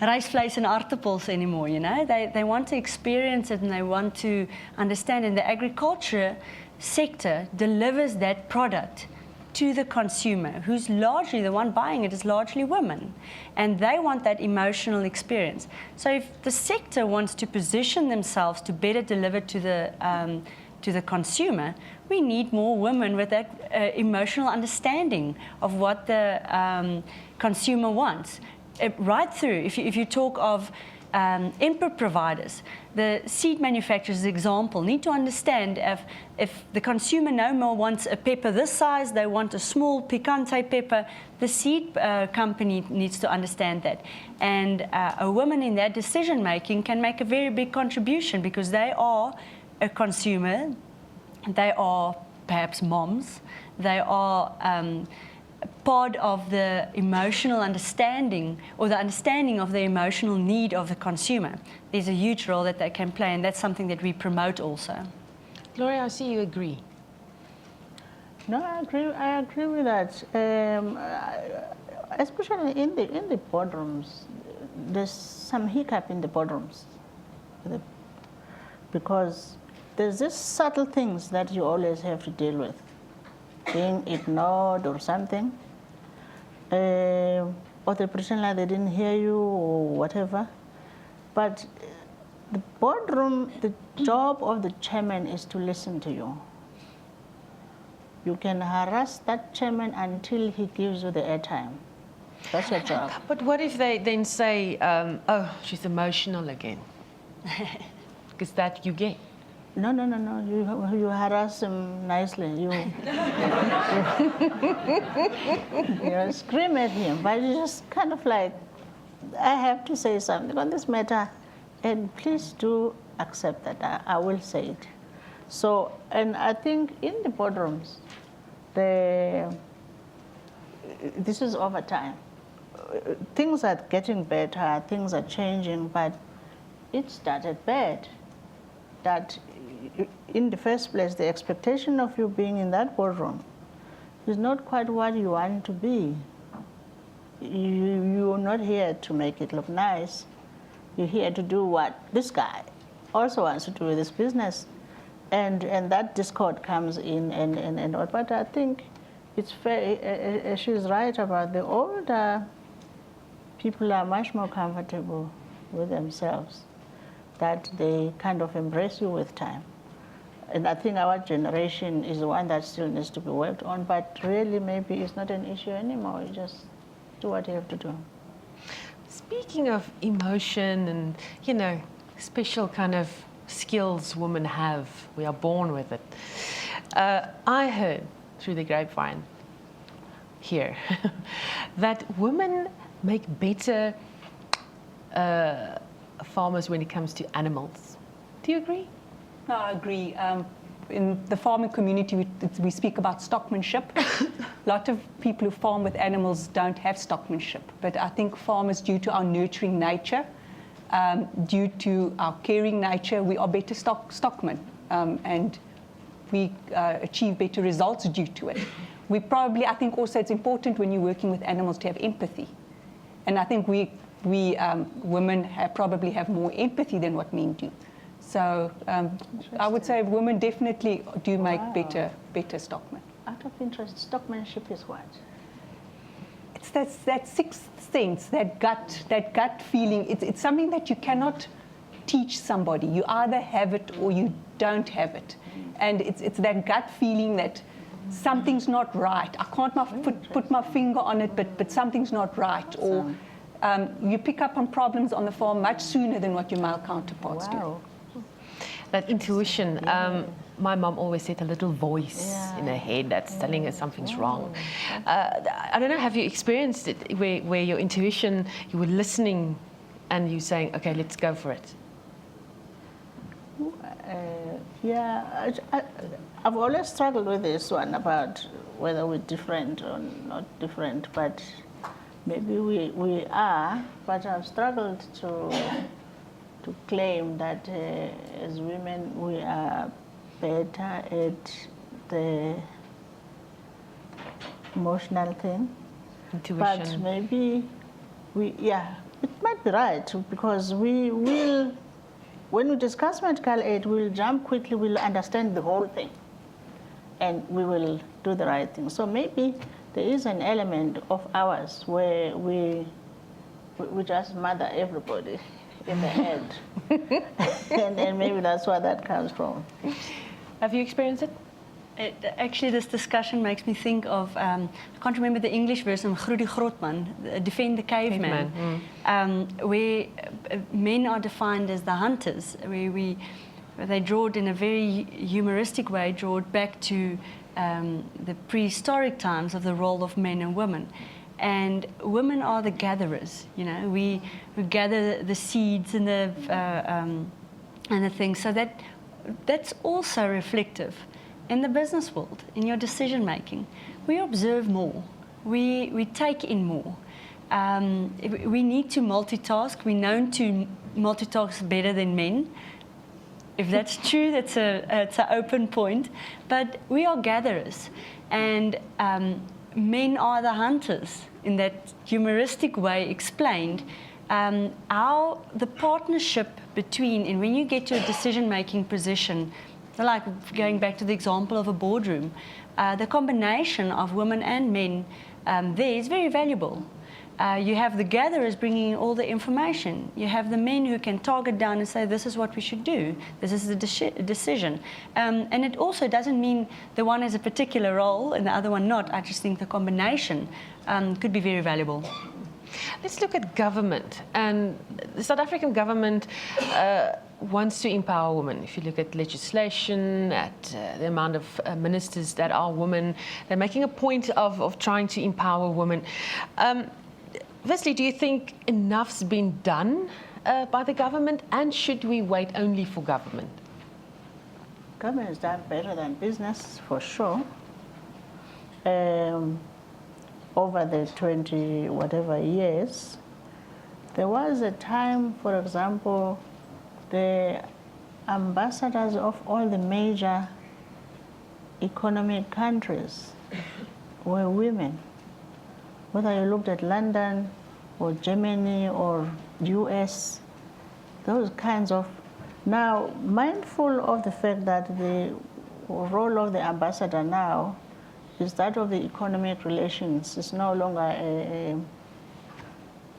rysvleis and aardappels anymore, you know. They want to experience it, and they want to understand. And the agriculture sector delivers that product to the consumer, who's largely the one buying it is largely women, and they want that emotional experience. So if the sector wants to position themselves to better deliver to the consumer, we need more women with that emotional understanding of what the consumer wants. Right through, if you talk of input providers, the seed manufacturers, example, need to understand if the consumer no more wants a pepper this size, they want a small picante pepper, the seed company needs to understand that. And a woman in that decision making can make a very big contribution because they are a consumer, they are perhaps moms, they are part of the emotional understanding or the understanding of the emotional need of the consumer. There's a huge role that they can play, and that's something that we promote also. Gloria, I see you agree. No, I agree with that. Especially in the boardrooms, there's some hiccup in the boardrooms, because there's just subtle things that you always have to deal with, being ignored or something, or they pretend like they didn't hear you or whatever. But the boardroom, the job of the chairman is to listen to you. You can harass that chairman until he gives you the airtime. That's your job. But what if they then say, oh, she's emotional again? Because that you get. No. You harass him nicely. You scream at him, but you just kind of like, I have to say something on this matter, and please do accept that. I will say it. So, and I think in the boardrooms, this is over time. Things are getting better, things are changing, but it started bad. That in the first place, the expectation of you being in that boardroom is not quite what you want to be. You're not here to make it look nice. You're here to do what this guy also wants to do with his business. And that discord comes in and all. But I think it's fair, she's right about the older people are much more comfortable with themselves, that they kind of embrace you with time. And I think our generation is the one that still needs to be worked on, but really maybe it's not an issue anymore. You just do what you have to do. Speaking of emotion and, you know, special kind of skills women have, we are born with it. I heard through the grapevine here that women make better farmers when it comes to animals. Do you agree? No, I agree. In the farming community, we speak about stockmanship. A lot of people who farm with animals don't have stockmanship. But I think farmers, due to our nurturing nature, due to our caring nature, we are better stockmen. And we achieve better results due to it. I think also it's important when you're working with animals to have empathy. And I think women probably have more empathy than what men do. So I would say women definitely do make better stockmen. Out of interest, stockmanship is what? It's that sixth sense, that gut feeling. It's something that you cannot teach somebody. You either have it or you don't have it. And it's that gut feeling that something's not right. I can't put my finger on it, but something's not right. Or you pick up on problems on the farm much sooner than what your male counterparts do. That intuition. My mom always said a little voice in her head that's telling her something's wrong. I don't know, have you experienced it where your intuition, you were listening and you saying, okay, let's go for it? I've always struggled with this one about whether we're different or not different, but maybe we are, but I've struggled to claim that as women we are better at the emotional thing. Intuition. But maybe it might be right, because we will, when we discuss medical aid, we'll jump quickly, we'll understand the whole thing, and we will do the right thing. So maybe there is an element of ours where we just mother everybody in the head. And maybe that's where that comes from. Have you experienced it? Actually, this discussion makes me think of, I can't remember the English version, Groet die Grootman, Defend the Caveman, where men are defined as the hunters, where they draw it in a very humoristic way, draw it back to the prehistoric times of the role of men and women. And women are the gatherers, you know, we gather the seeds and the things, so that's also reflective. In the business world, in your decision making, we observe more, we take in more. We need to multitask. We're known to multitask better than men. If that's true, it's an open point. But we are gatherers, and men are the hunters. In that humoristic way explained, how the partnership between, and when you get to a decision making position, like going back to the example of a boardroom, the combination of women and men there is very valuable. You have the gatherers bringing in all the information. You have the men who can target down and say, this is what we should do. This is the decision. And it also doesn't mean the one has a particular role and the other one not. I just think the combination could be very valuable. Let's look at government. And the South African government wants to empower women. If you look at legislation, at the amount of ministers that are women, they're making a point of trying to empower women. Firstly, do you think enough's been done by the government, and should we wait only for government? Government has done better than business, for sure. Over the 20 whatever years, there was a time, for example, the ambassadors of all the major economic countries were women. Whether you looked at London or Germany or US, those kinds of. Now, mindful of the fact that the role of the ambassador now is that of the economic relations. It's no longer a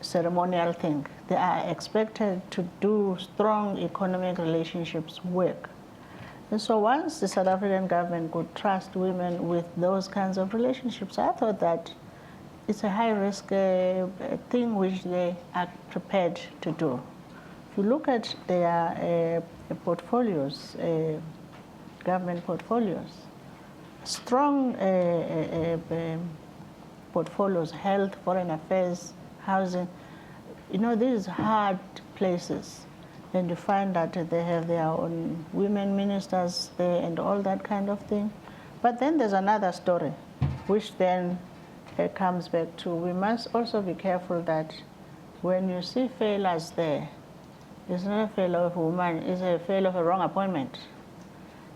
ceremonial thing. They are expected to do strong economic relationships work. And so once the South African government could trust women with those kinds of relationships, I thought that it's a high-risk thing which they are prepared to do. If you look at their portfolios, government portfolios, strong portfolios, health, foreign affairs, housing, you know, these hard places. Then you find that they have their own women ministers there and all that kind of thing. But then there's another story, which then comes back to, we must also be careful that when you see failures there, it's not a failure of a woman, it's a failure of a wrong appointment.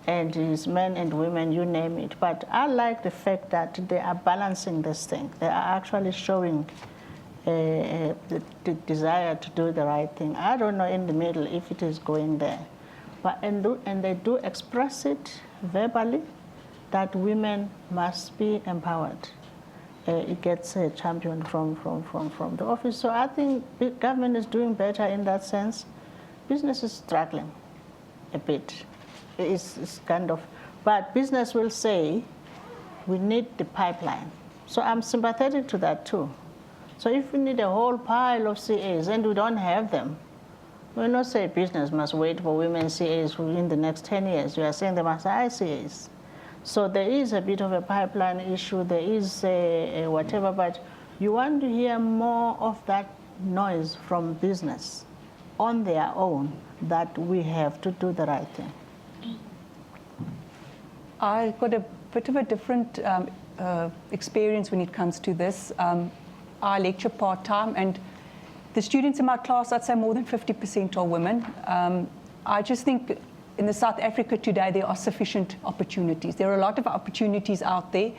And it's men and women, you name it. But I like the fact that they are balancing this thing. They are actually showing the desire to do the right thing. I don't know in the middle if it is going there. But and they do express it verbally that women must be empowered. It gets championed from the office. So I think the government is doing better in that sense. Business is struggling a bit. It's kind of, but business will say, we need the pipeline. So I'm sympathetic to that too. So if we need a whole pile of CAs and we don't have them, we'll not say business must wait for women CAs within the next 10 years. We are saying they must hire CAs. So there is a bit of a pipeline issue, there is a whatever, but you want to hear more of that noise from business on their own, that we have to do the right thing. I got a bit of a different experience when it comes to this. I lecture part-time, and the students in my class, I'd say more than 50% are women. I just think in South Africa today, there are sufficient opportunities. There are a lot of opportunities out there.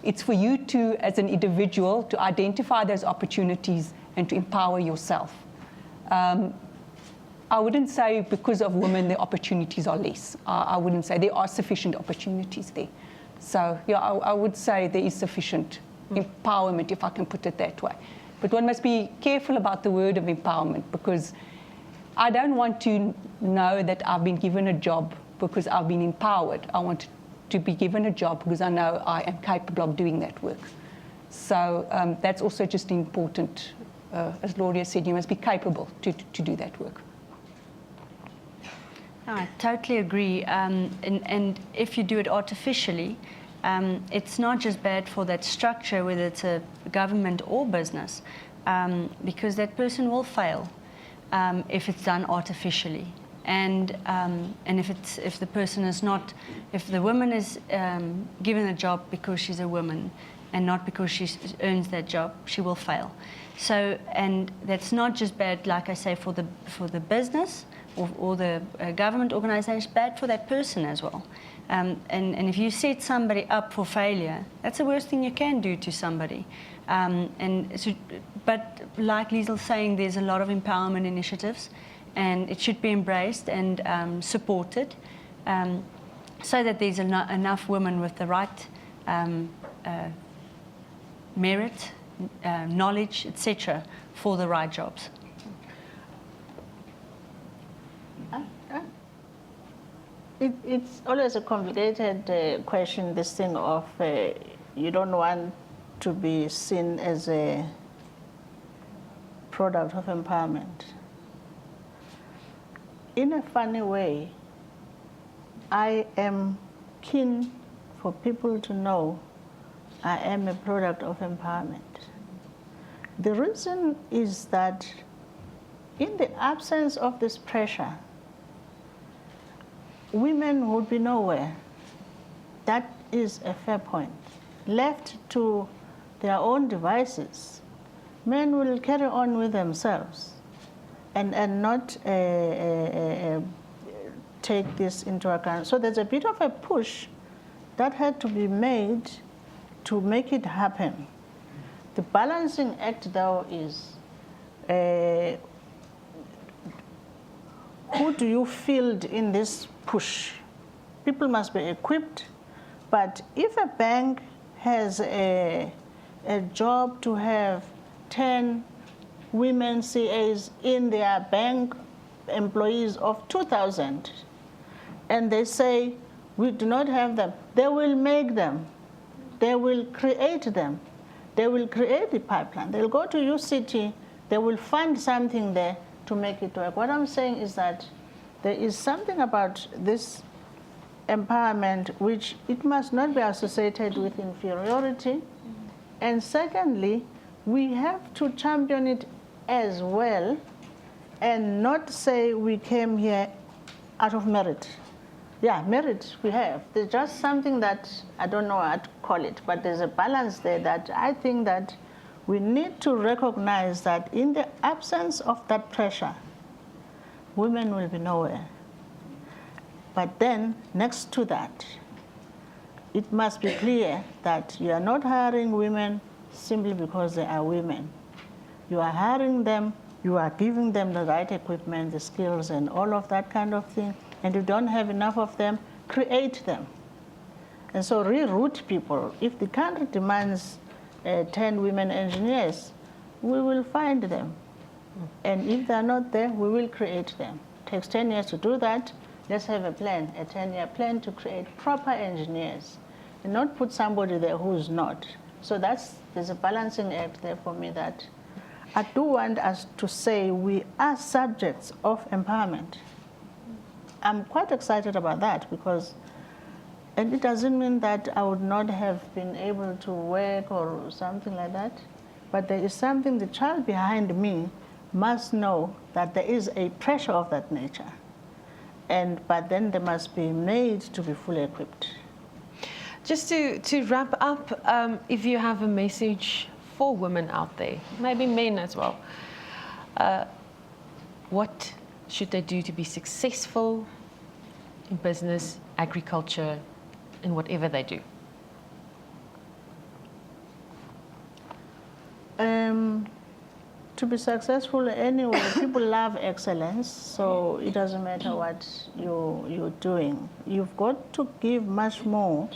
It's for you to, as an individual, to identify those opportunities and to empower yourself. I wouldn't say because of women the opportunities are less. I wouldn't say there are sufficient opportunities there. So yeah, I would say there is sufficient empowerment, if I can put it that way. But one must be careful about the word of empowerment, because I don't want to know that I've been given a job because I've been empowered. I want to be given a job because I know I am capable of doing that work. So that's also just important. As Gloria said, you must be capable to do that work. I totally agree. And if you do it artificially, it's not just bad for that structure, whether it's a government or business, because that person will fail if it's done artificially. And if the person is not, if the woman is given a job because she's a woman and not because she earns that job, she will fail. So, and that's not just bad, like I say, for the business or the government organization, bad for that person as well. And if you set somebody up for failure, that's the worst thing you can do to somebody. But like Liesel's saying, there's a lot of empowerment initiatives, and it should be embraced and supported, so that there's enough women with the right merit, knowledge, etc., for the right jobs. It's always a complicated question, this thing of you don't want to be seen as a product of empowerment. In a funny way, I am keen for people to know I am a product of empowerment. The reason is that in the absence of this pressure, women would be nowhere. That is a fair point. Left to their own devices, men will carry on with themselves and not take this into account. So there's a bit of a push that had to be made to make it happen. The balancing act, though, is who do you field in this push? People must be equipped, but if a bank has a job to have 10 women CAs in their bank employees of 2,000, and they say, we do not have them, they will make them. They will create them. They will create the pipeline. They'll go to UCT. They will find something there to make it work. What I'm saying is that there is something about this empowerment which it must not be associated with inferiority. And secondly, we have to champion it as well and not say we came here out of merit. Yeah, merit we have. There's just something that, I don't know how to call it, but there's a balance there that I think that we need to recognize that in the absence of that pressure, women will be nowhere. But then, next to that, it must be clear that you are not hiring women simply because they are women. You are hiring them, you are giving them the right equipment, the skills, and all of that kind of thing. And you don't have enough of them, create them. And so reroute people. If the country demands 10 women engineers, we will find them. And if they're not there, we will create them. It takes 10 years to do that. Let's have a plan, a 10-year plan to create proper engineers and not put somebody there who's not. So there's a balancing act there for me that I do want us to say we are subjects of empowerment. I'm quite excited about that because, and it doesn't mean that I would not have been able to work or something like that, but there is something the child behind me must know that there is a pressure of that nature. But then they must be made to be fully equipped. Just to wrap up, if you have a message for women out there, maybe men as well, what should they do to be successful in business, agriculture, in whatever they do? To be successful anyway, people love excellence, so it doesn't matter what you're doing. You've got to give much more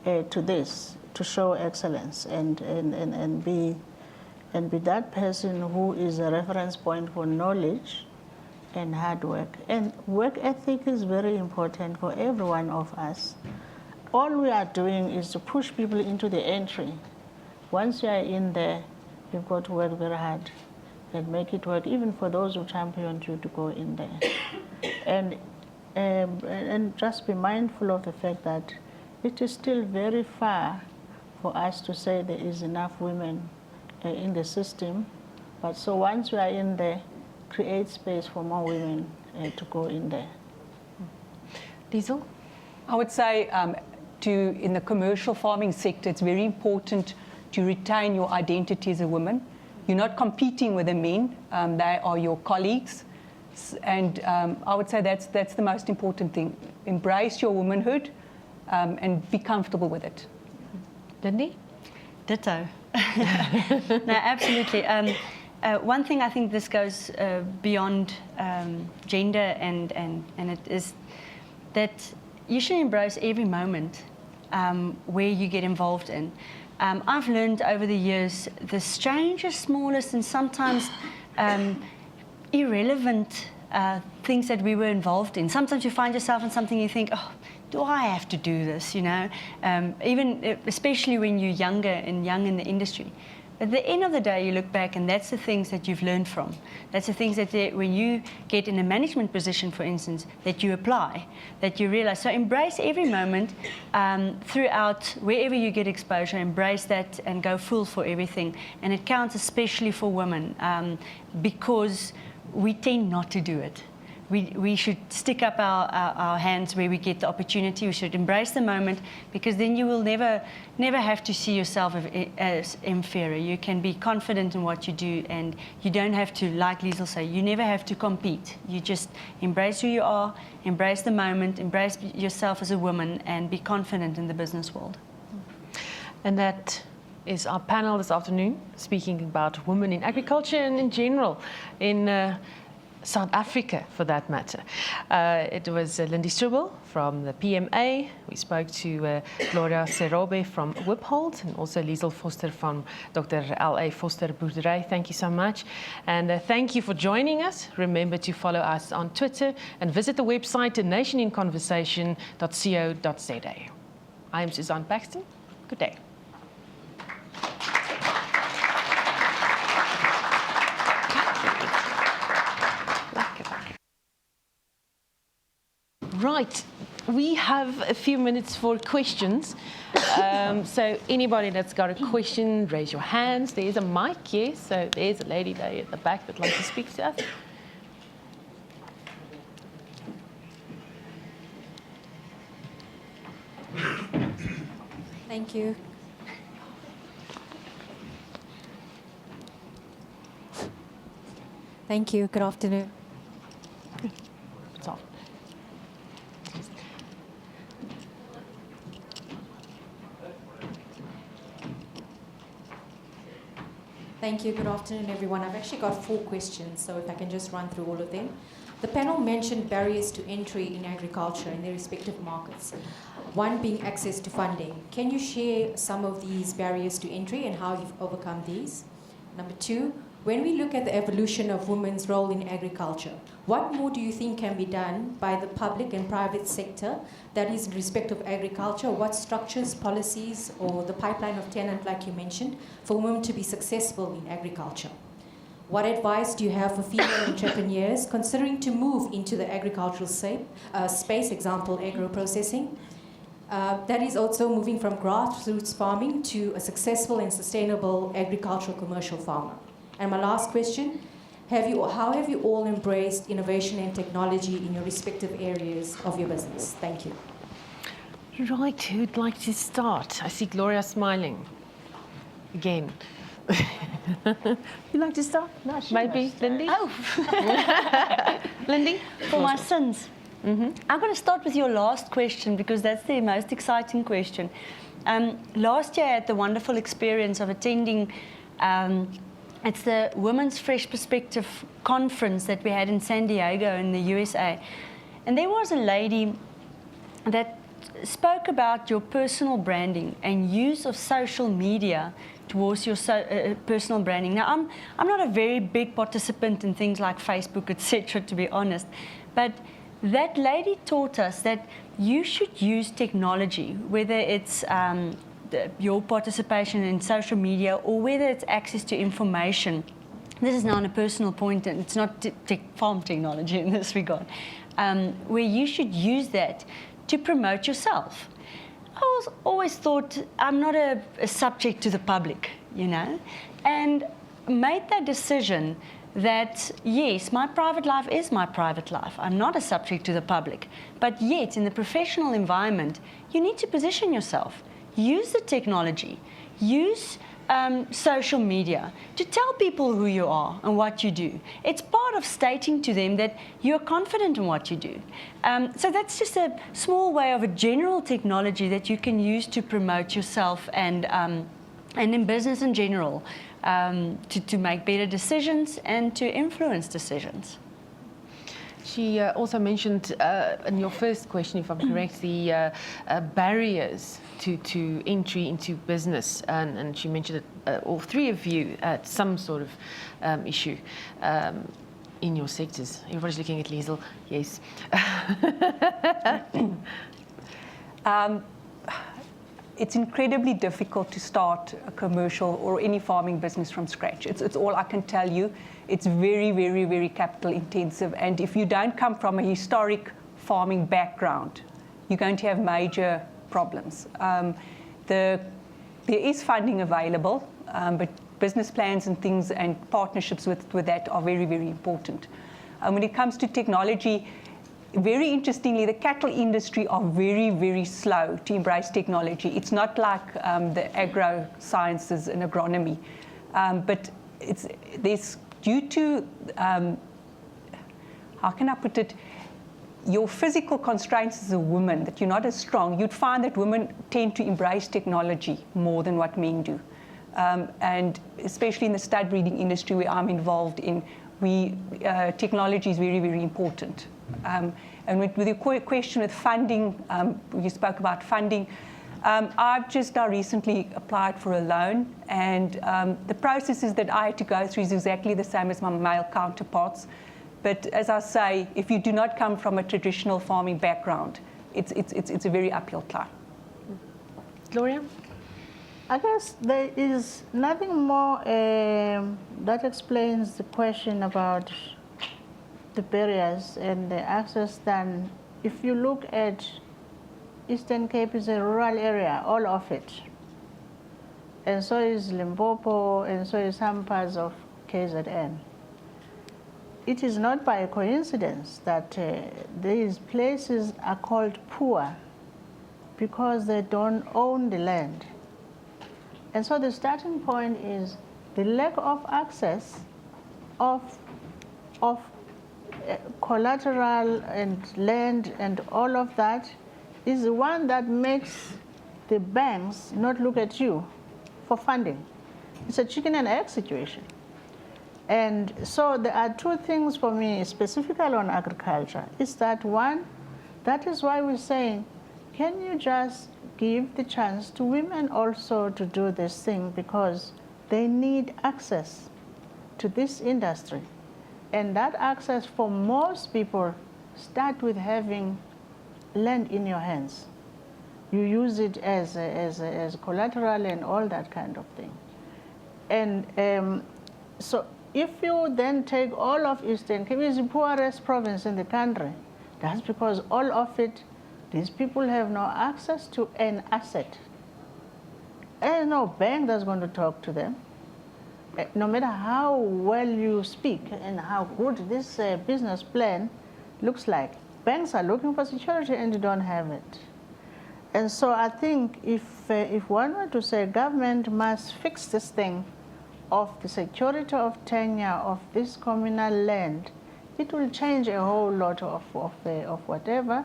to this to show excellence and be that person who is a reference point for knowledge and hard work. And work ethic is very important for every one of us. all we are doing is to push people into the entry. Once you are in there, you've got to work very hard and make it work, even for those who championed you to go in there. And just be mindful of the fact that it is still very far for us to say there is enough women in the system. But so once we are in there, create space for more women to go in there. Liesl? I would say in the commercial farming sector, it's very important to retain your identity as a woman. You're not competing with the men, they are your colleagues. And I would say that's the most important thing. Embrace your womanhood and be comfortable with it. Lindy? Ditto. No, absolutely. One thing I think this goes beyond gender, and it is that you should embrace every moment where you get involved in. I've learned over the years the strangest, smallest, and sometimes irrelevant things that we were involved in. Sometimes you find yourself in something you think, oh, do I have to do this, you know? Especially when you're young in the industry. At the end of the day, you look back and that's the things that you've learned from. That's the things that when you get in a management position, for instance, that you apply, that you realize. So embrace every moment throughout, wherever you get exposure, embrace that and go full for everything. And it counts especially for women because we tend not to do it. We should stick up our hands where we get the opportunity. We should embrace the moment, because then you will never have to see yourself as inferior. You can be confident in what you do, and you don't have to, like Liesl say, you never have to compete. You just embrace who you are, embrace the moment, embrace yourself as a woman, and be confident in the business world. And that is our panel this afternoon, speaking about women in agriculture and in general in South Africa, for that matter. It was Lindy Strubel from the PMA. We spoke to Gloria Serobe from Wiphold, and also Liesl Foster from Dr. L.A. Foster Boerdery. Thank you so much. And thank you for joining us. Remember to follow us on Twitter and visit the website nationinconversation.co.za. I am Suzanne Paxton. Good day. Right, we have a few minutes for questions. So anybody that's got a question, raise your hands. There's a mic, yes. So there's a lady there at the back that'd like to speak to us. Thank you. Thank you. Good afternoon. It's off. Thank you. Good afternoon, everyone. I've actually got 4 questions, so if I can just run through all of them. The panel mentioned barriers to entry in agriculture in their respective markets. One being access to funding. Can you share some of these barriers to entry and how you've overcome these? Number 2, when we look at the evolution of women's role in agriculture, what more do you think can be done by the public and private sector, that is in respect of agriculture? What structures, policies, or the pipeline of talent, like you mentioned, for women to be successful in agriculture? What advice do you have for female entrepreneurs considering to move into the agricultural space, example, agro-processing? That is also moving from grassroots farming to a successful and sustainable agricultural commercial farmer. And my last question, how have you all embraced innovation and technology in your respective areas of your business? Thank you. Right, who'd like to start? I see Gloria smiling again. You'd like to start? No, maybe Lindy? Oh, Lindy? for my sins. I'm going to start with your last question, because that's the most exciting question. Last year I had the wonderful experience of attending it's the Women's Fresh Perspective conference that we had in San Diego in the USA. And there was a lady that spoke about your personal branding and use of social media towards your personal branding. Now, I'm not a very big participant in things like Facebook, etc., to be honest. But that lady taught us that you should use technology, whether it's your participation in social media or whether it's access to information. This is now on a personal point, and it's not farm technology in this regard, where you should use that to promote yourself. I always thought I'm not a subject to the public, you know, and made that decision that, yes, my private life is my private life. I'm not a subject to the public. But yet, in the professional environment, you need to position yourself. Use the technology. Use social media to tell people who you are and what you do. It's part of stating to them that you're confident in what you do. So that's just a small way of a general technology that you can use to promote yourself and in business in general, to make better decisions and to influence decisions. She also mentioned in your first question, if I'm correct, the barriers to entry into business, and she mentioned that all three of you had some sort of issue in your sectors. Everybody's looking at Liesl. Yes. It's incredibly difficult to start a commercial or any farming business from scratch. It's all I can tell you. It's very, very, very capital intensive. And if you don't come from a historic farming background, you're going to have major problems. There is funding available, but business plans and things and partnerships with that are very, very important. When it comes to technology, very interestingly, the cattle industry are very, very slow to embrace technology. It's not like the agro sciences and agronomy, but there's due to, how can I put it, your physical constraints as a woman, that you're not as strong, you'd find that women tend to embrace technology more than what men do. And especially in the stud breeding industry where I'm involved in, technology is very, very important. And with your question with funding, you spoke about funding. I've just now recently applied for a loan, and the processes that I had to go through is exactly the same as my male counterparts. But as I say, if you do not come from a traditional farming background, it's a very uphill climb. Gloria? I guess there is nothing more that explains the question about the barriers and the access than if you look at Eastern Cape is a rural area, all of it. And so is Limpopo, and so is some parts of KZN. It is not by coincidence that these places are called poor because they don't own the land. And so the starting point is the lack of access of collateral and land and all of that is the one that makes the banks not look at you for funding. It's a chicken and egg situation. And so there are two things for me specifically on agriculture. Is that one, that is why we're saying, can you just give the chance to women also to do this thing, because they need access to this industry. And that access for most people start with having land in your hands. You use it as collateral and all that kind of thing. And so if you then take all of Eastern Cape, it's the poorest province in the country. That's because all of it, these people have no access to an asset. There's no bank that's going to talk to them. No matter how well you speak and how good this business plan looks like, banks are looking for security and you don't have it. And so I think if one were to say government must fix this thing of the security of tenure of this communal land, it will change a whole lot of whatever.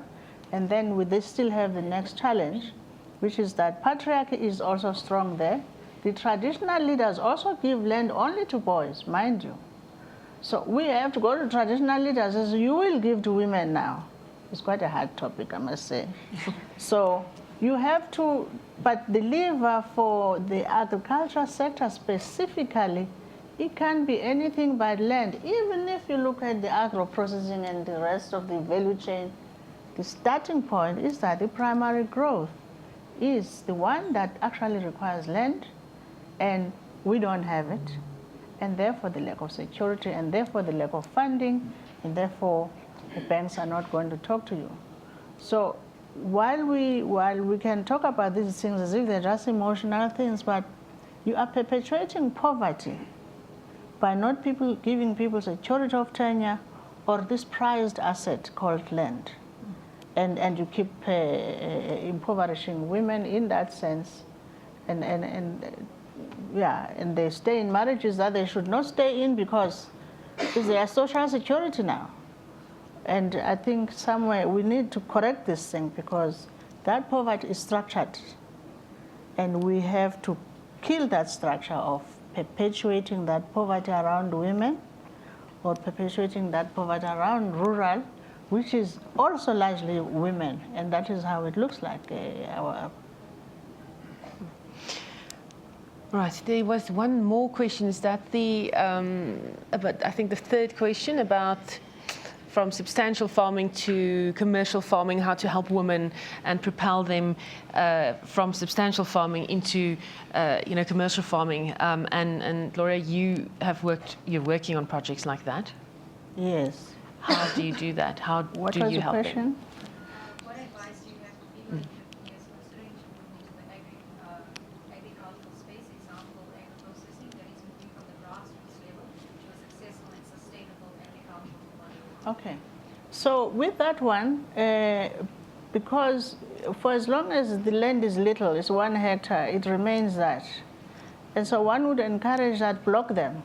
And then we still have the next challenge, which is that patriarchy is also strong there. The traditional leaders also give land only to boys, mind you. So we have to go to traditional leaders as you will give to women now. It's quite a hard topic, I must say. So you have to, but the lever for the agricultural sector specifically it can be anything but land. Even if you look at the agro-processing and the rest of the value chain, the starting point is that the primary growth is the one that actually requires land, and we don't have it, and therefore the lack of security, and therefore the lack of funding, and therefore the banks are not going to talk to you. So while we can talk about these things as if they're just emotional things, but you are perpetuating poverty by not giving people security of tenure or this prized asset called land. And you keep impoverishing women in that sense, and they stay in marriages that they should not stay in because it's their social security now. And I think somewhere we need to correct this thing, because that poverty is structured, and we have to kill that structure of perpetuating that poverty around women or perpetuating that poverty around rural, which is also largely women, and that is how it looks like. Right, there was one more question. Is that about, I think the third question about from substantial farming to commercial farming, how to help women and propel them from substantial farming into commercial farming. And Gloria, you're working on projects like that. Yes. How do you do that? How what do was you the help question? them? What advice do you have for people who are considering to move into the agricultural space, example, agro-processing, that is moving from the grassroots level to a successful and sustainable agricultural model? Okay. So with that one, because for as long as the land is little, it's 1 hectare, it remains that. And so one would encourage that, block them.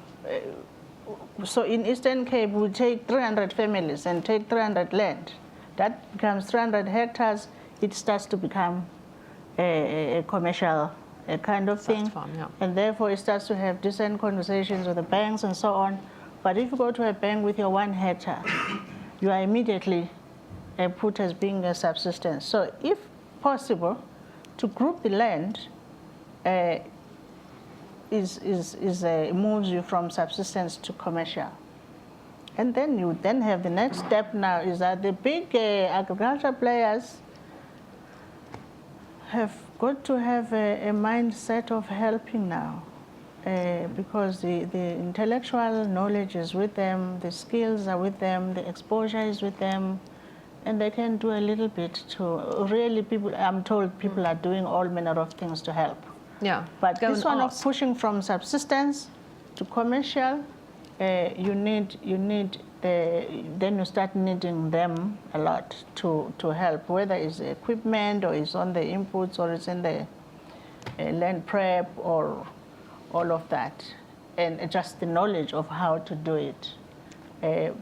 So in Eastern Cape, we take 300 families and take 300 land. That becomes 300 hectares. It starts to become a commercial kind of thing. Farm, yeah. And therefore, it starts to have decent conversations with the banks and so on. But if you go to a bank with your 1 hectare, you are immediately put as being a subsistence. So if possible, to group the land moves you from subsistence to commercial. And then you then have the next step now is that the big agriculture players have got to have a mindset of helping now, because the intellectual knowledge is with them, the skills are with them, the exposure is with them, and they can do a little bit to really I'm told people are doing all manner of things to help. Yeah. But this one of pushing from subsistence to commercial, then you start needing them a lot to help, whether it's equipment or it's on the inputs or it's in the land prep or all of that, and just the knowledge of how to do it.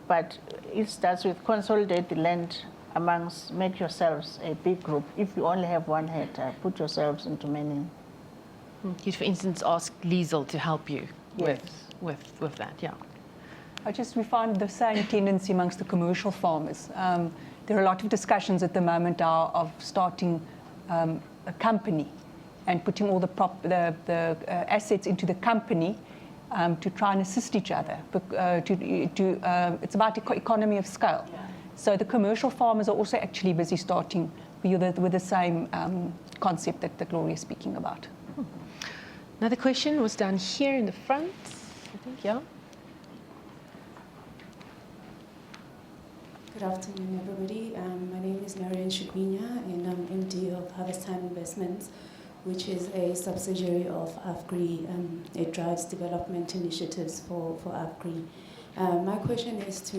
But it starts with consolidate the land amongst, make yourselves a big group. If you only have 1 hectare, put yourselves into many. You'd, for instance, ask Liesel to help you Yes. with that, yeah. We find the same tendency amongst the commercial farmers. There are a lot of discussions at the moment of starting a company and putting all the assets into the company to try and assist each other. It's about economy of scale. Yeah. So the commercial farmers are also actually busy starting with the same concept that Gloria is speaking about. Another question was down here in the front, I think, yeah. Good afternoon, everybody. My name is Marian Shukwinya, and I'm MD of Harvest Time Investments, which is a subsidiary of AFGRI. It drives development initiatives for AFGRI. My question is to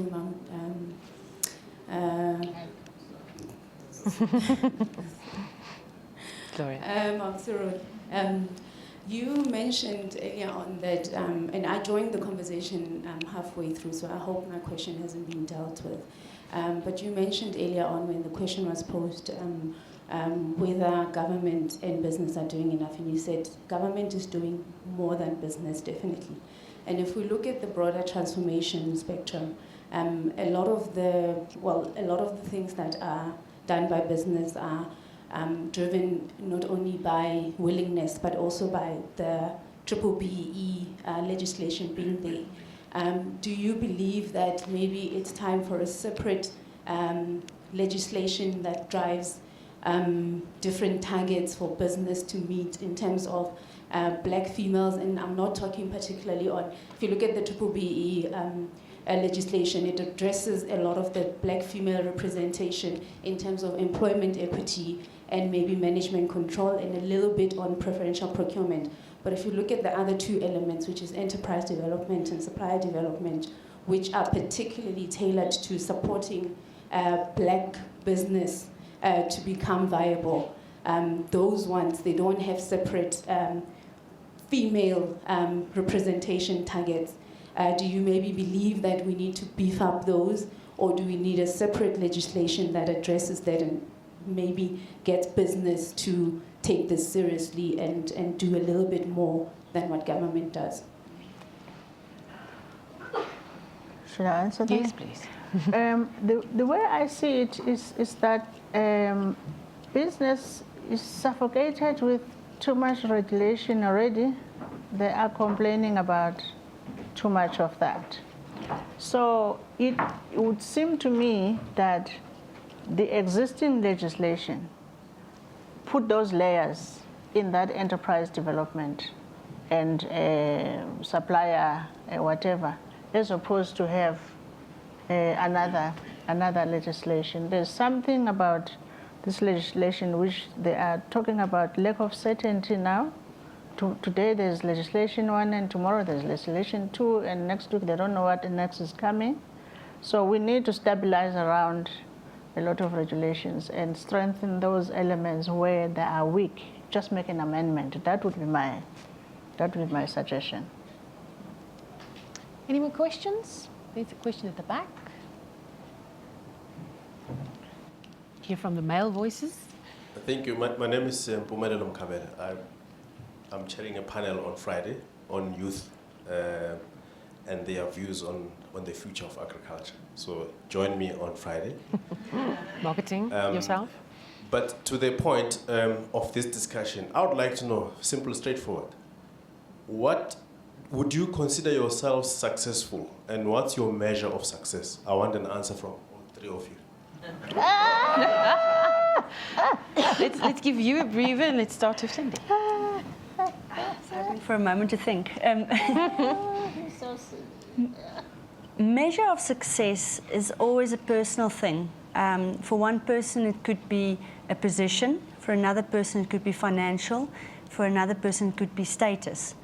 Gloria. You mentioned earlier on that, and I joined the conversation halfway through, so I hope my question hasn't been dealt with. But you mentioned earlier on when the question was posed whether government and business are doing enough, and you said government is doing more than business, definitely. And if we look at the broader transformation spectrum, a lot of the things that are done by business are driven not only by willingness but also by the triple BEE legislation being there. Do you believe that maybe it's time for a separate legislation that drives different targets for business to meet in terms of black females? And I'm not talking particularly on, if you look at the triple BEE legislation, it addresses a lot of the black female representation in terms of employment equity and maybe management control, and a little bit on preferential procurement. But if you look at the other two elements, which is enterprise development and supplier development, which are particularly tailored to supporting black business to become viable, those ones, they don't have separate female representation targets. Do you maybe believe that we need to beef up those, or do we need a separate legislation that addresses that and maybe gets business to take this seriously and do a little bit more than what government does? Should I answer that? Yes, please. The way I see it is that business is suffocated with too much regulation already. They are complaining about too much of that. So it would seem to me that the existing legislation put those layers in that enterprise development and supplier whatever, as opposed to have another legislation. There's something about this legislation which they are talking about lack of certainty now. Today there's legislation 1 and tomorrow there's legislation 2 and next week they don't know what the next is coming. So we need to stabilize around a lot of regulations and strengthen those elements where they are weak. Just make an amendment. That would be my suggestion. Any more questions? There's a question at the back. Hear from the male voices. Thank you. My name is Mpumelelo Mkhabela. I'm chairing a panel on Friday on youth and their views on the future of agriculture. So join me on Friday. Marketing, yourself? But to the point of this discussion, I would like to know, simple, straightforward, what would you consider yourself successful, and what's your measure of success? I want an answer from all three of you. Let's give you a breather and let's start with Cindy. For a moment to think. Measure of success is always a personal thing. For one person, it could be a position. For another person, it could be financial. For another person, it could be status.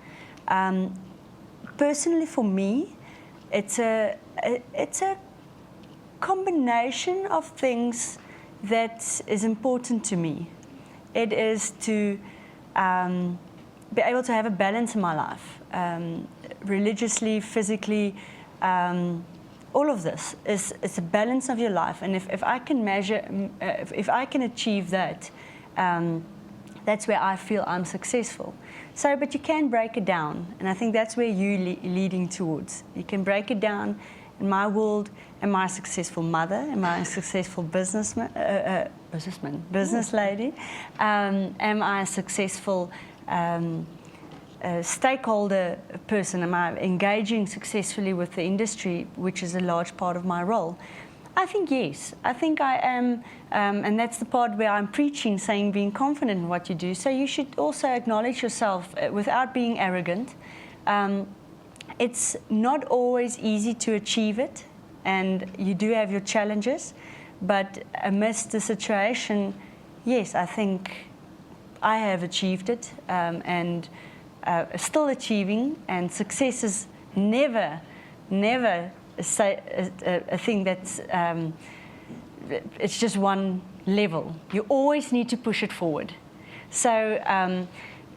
Personally, for me, it's a combination of things that is important to me. It is to be able to have a balance in my life, religiously, physically. All of this is a balance of your life, and if I can measure, if I can achieve that, that's where I feel I'm successful. So, but you can break it down, and I think that's where you're leading towards. You can break it down. In my world, am I a successful mother? Am I a successful business lady? Am I a successful stakeholder person? Am I engaging successfully with the industry, which is a large part of my role? I think yes. I think I am, and that's the part where I'm preaching, saying being confident in what you do. So you should also acknowledge yourself without being arrogant. It's not always easy to achieve it, and you do have your challenges, but amidst the situation, yes, I think I have achieved it, and still achieving, and success is never a thing that's, it's just one level. You always need to push it forward. So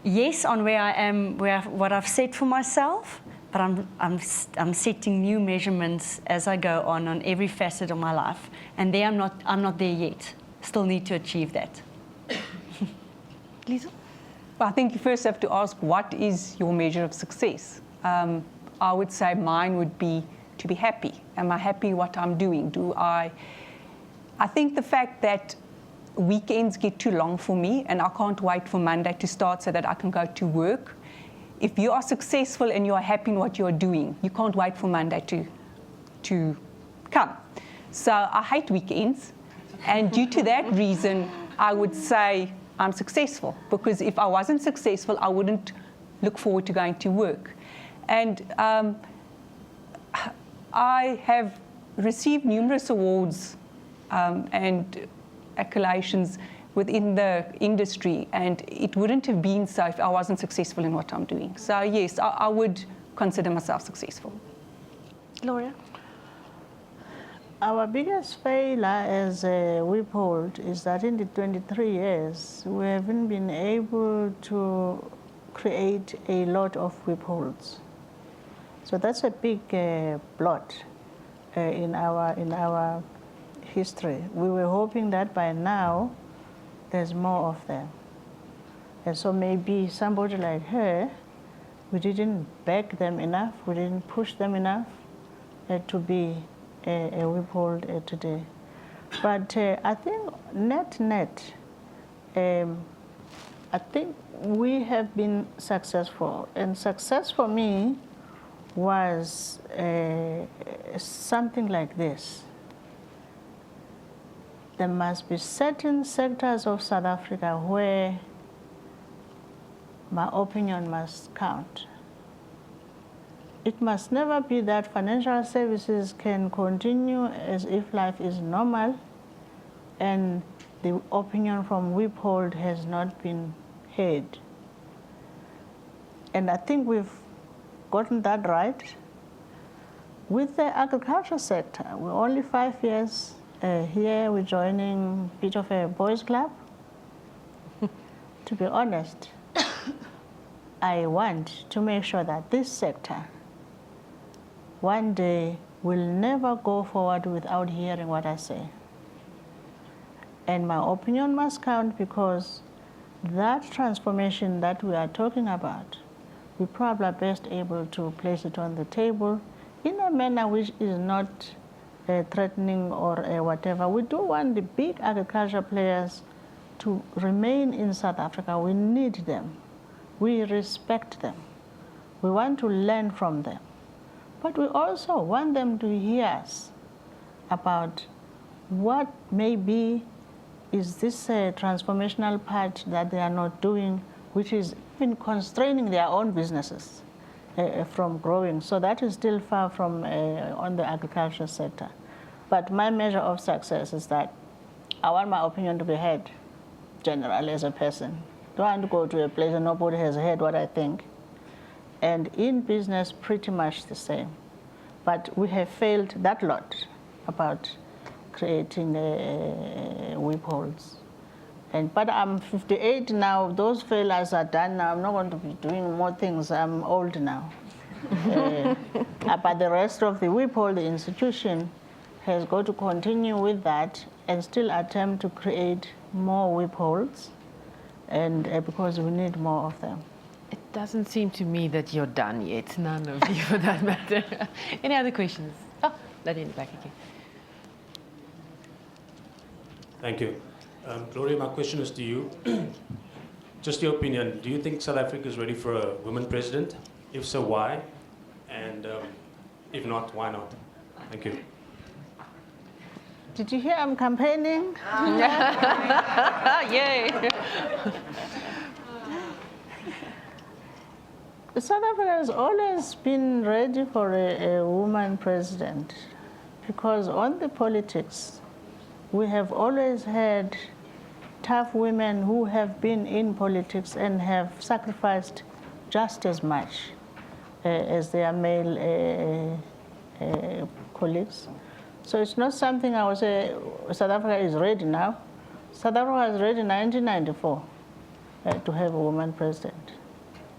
yes, on where I am, what I've set for myself, but I'm setting new measurements as I go on every facet of my life, and there I'm not there yet. Still need to achieve that. Lisa? Well, I think you first have to ask, what is your measure of success? I would say mine would be to be happy. Am I happy what I'm doing? I think the fact that weekends get too long for me and I can't wait for Monday to start so that I can go to work if you are successful and you are happy in what you are doing, you can't wait for Monday to come. So I hate weekends, and due to that reason, I would say I'm successful, because if I wasn't successful, I wouldn't look forward to going to work. And I have received numerous awards and accolades within the industry, and it wouldn't have been so if I wasn't successful in what I'm doing. So yes, I would consider myself successful. Gloria? Our biggest failure as a Whiphold is that in the 23 years, we haven't been able to create a lot of Whipholds. So that's a big blot in our history. We were hoping that by now, there's more of them. And so maybe somebody like her, we didn't beg them enough, we didn't push them enough to be a Whiphold today. But I think net, I think we have been successful. And success for me was something like this. There must be certain sectors of South Africa where my opinion must count. It must never be that financial services can continue as if life is normal and the opinion from Whiphold has not been heard. And I think we've gotten that right. With the agriculture sector, we're only 5 years here, we're joining a bit of a boys' club. To be honest, I want to make sure that this sector one day will never go forward without hearing what I say. And my opinion must count, because that transformation that we are talking about, we probably are best able to place it on the table in a manner which is not threatening or whatever. We do want the big agriculture players to remain in South Africa. We need them. We respect them. We want to learn from them. But we also want them to hear us about what maybe is this transformational part that they are not doing, which is even constraining their own businesses from growing. So that is still far from on the agriculture sector. But my measure of success is that I want my opinion to be heard, generally as a person. Don't want to go to a place and nobody has heard what I think. And in business, pretty much the same. But we have failed that lot about creating Whipholds. But I'm 58 now. Those failures are done now. I'm not going to be doing more things. I'm old now. But the rest of the Whiphold, the institution, has got to continue with that and still attempt to create more Whipholds, and because we need more of them. It doesn't seem to me that you're done yet, none of you for that matter. Any other questions? Oh, that in the back again. Thank you. Gloria, my question is to you. Just your opinion, do you think South Africa is ready for a woman president? If so, why? And if not, why not? Thank you. Did you hear I'm campaigning? Yay! South Africa has always been ready for a woman president, because on the politics, we have always had tough women who have been in politics and have sacrificed just as much as their male colleagues. So it's not something I would say South Africa is ready now. South Africa was ready in 1994 to have a woman president,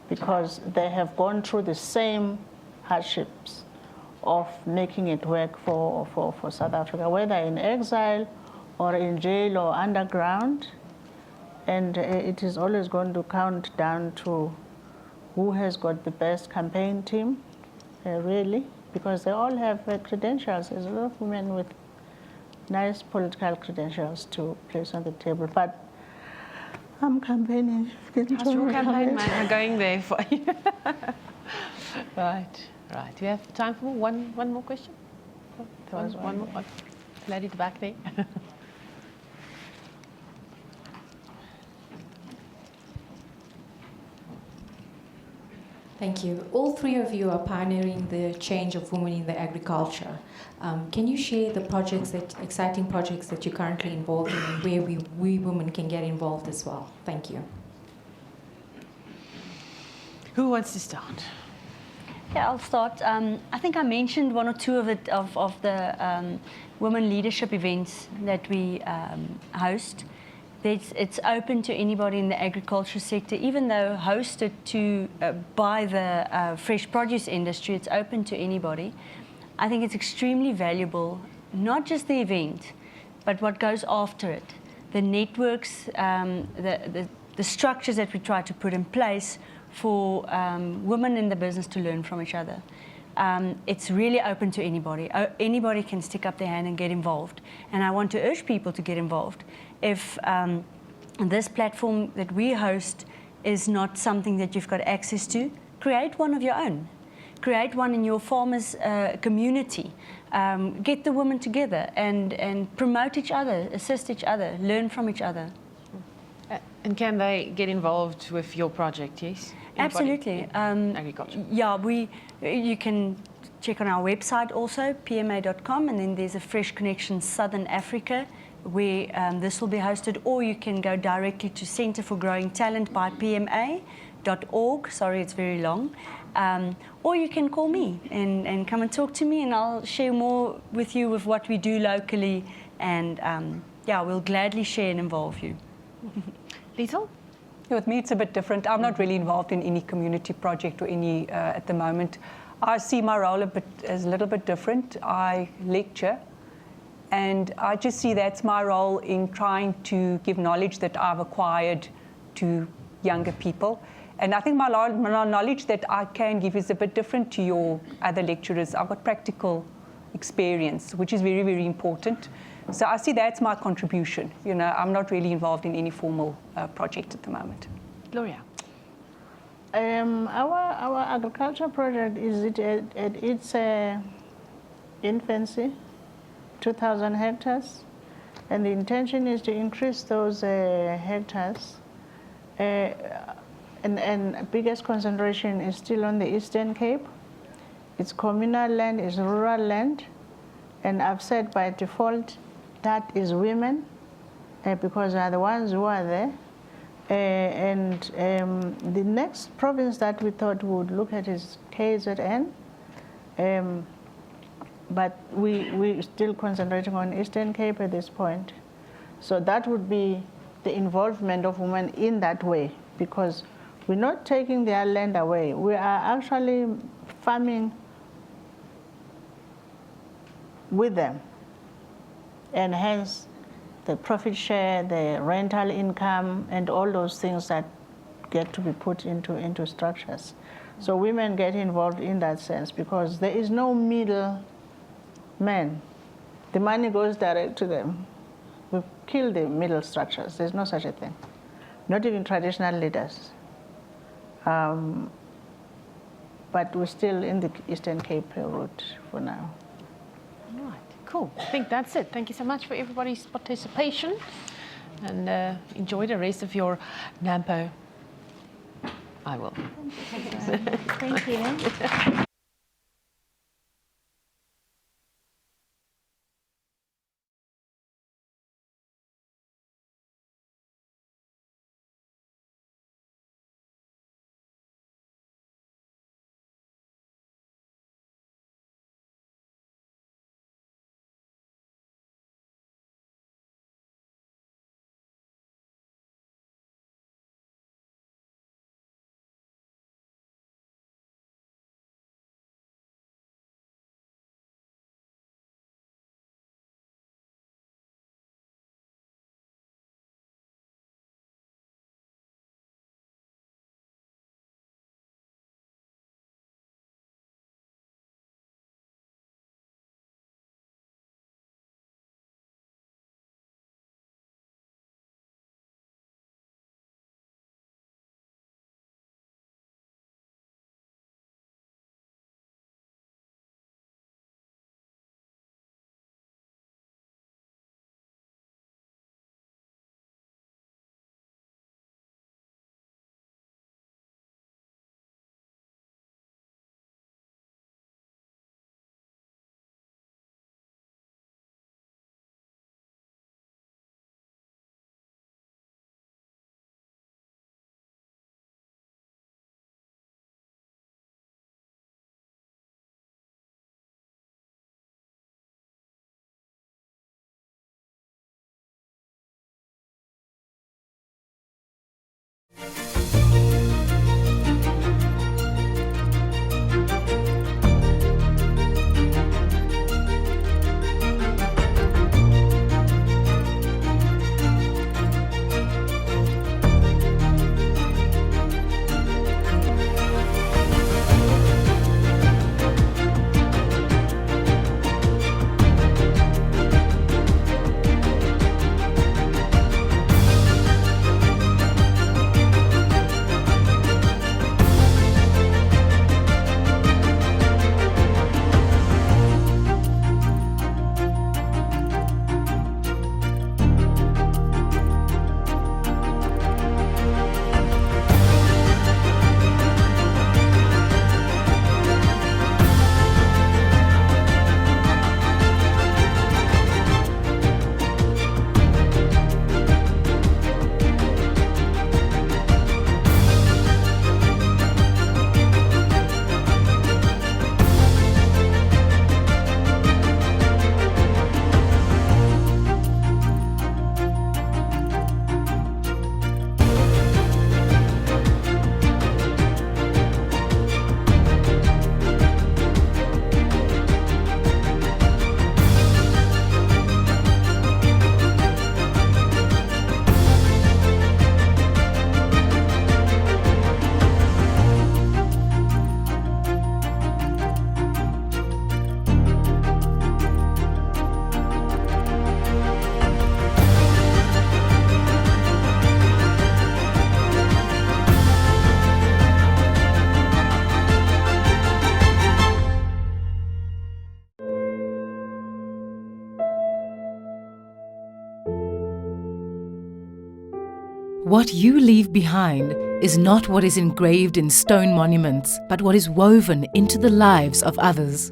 because they have gone through the same hardships of making it work for South Africa, whether in exile or in jail or underground. And it is always going to count down to who has got the best campaign team, really, because they all have credentials. There's a lot of women with nice political credentials to place on the table. But I'm campaigning. How's your campaign, man? I'm going there for you. Right. Do you have time for one more question? One more. Lady at the back there. Thank you. All three of you are pioneering the change of women in the agriculture. Can you share the exciting projects that you're currently involved in and where we women can get involved as well? Thank you. Who wants to start? Yeah, I'll start. I think I mentioned one or two of the women leadership events that we host. It's open to anybody in the agriculture sector, even though hosted by the fresh produce industry. It's open to anybody. I think it's extremely valuable, not just the event, but what goes after it, the networks, the structures that we try to put in place for women in the business to learn from each other. It's really open to anybody. Anybody can stick up their hand and get involved. And I want to urge people to get involved. If this platform that we host is not something that you've got access to, create one of your own. Create one in your farmers' community. Get the women together and promote each other, assist each other, learn from each other. And can they get involved with your project, yes? Absolutely. Agriculture. Yeah, you can check on our website also, pma.com, and then there's a Fresh Connection Southern Africa where this will be hosted, or you can go directly to Centre for Growing Talent by pma.org. Sorry, it's very long. Or you can call me and come and talk to me, and I'll share more with you with what we do locally, and yeah, we'll gladly share and involve you. Liesl? Yeah, with me, it's a bit different. I'm not really involved in any community project or any at the moment. I see my role as a little bit different. I lecture, and I just see that's my role in trying to give knowledge that I've acquired to younger people. And I think my knowledge that I can give is a bit different to your other lecturers. I've got practical experience, which is very, very important. So I see that's my contribution. You know, I'm not really involved in any formal project at the moment. Gloria? Our agriculture project is at its infancy, 2,000 hectares, and the intention is to increase those hectares. And biggest concentration is still on the Eastern Cape. It's communal land, it's rural land, and I've said by default that is women, because they are the ones who are there. The next province that we thought we would look at is KZN, but we're still concentrating on Eastern Cape at this point. So that would be the involvement of women in that way, because we're not taking their land away. We are actually farming with them, and hence the profit share, the rental income, and all those things that get to be put into structures. So women get involved in that sense because there is no middle man. The money goes direct to them. We've killed the middle structures. There's no such a thing. Not even traditional leaders. But we're still in the Eastern Cape route for now. All right, cool. I think that's it. Thank you so much for everybody's participation, and enjoy the rest of your NAMPO. I will. Thank you. What you leave behind is not what is engraved in stone monuments, but what is woven into the lives of others.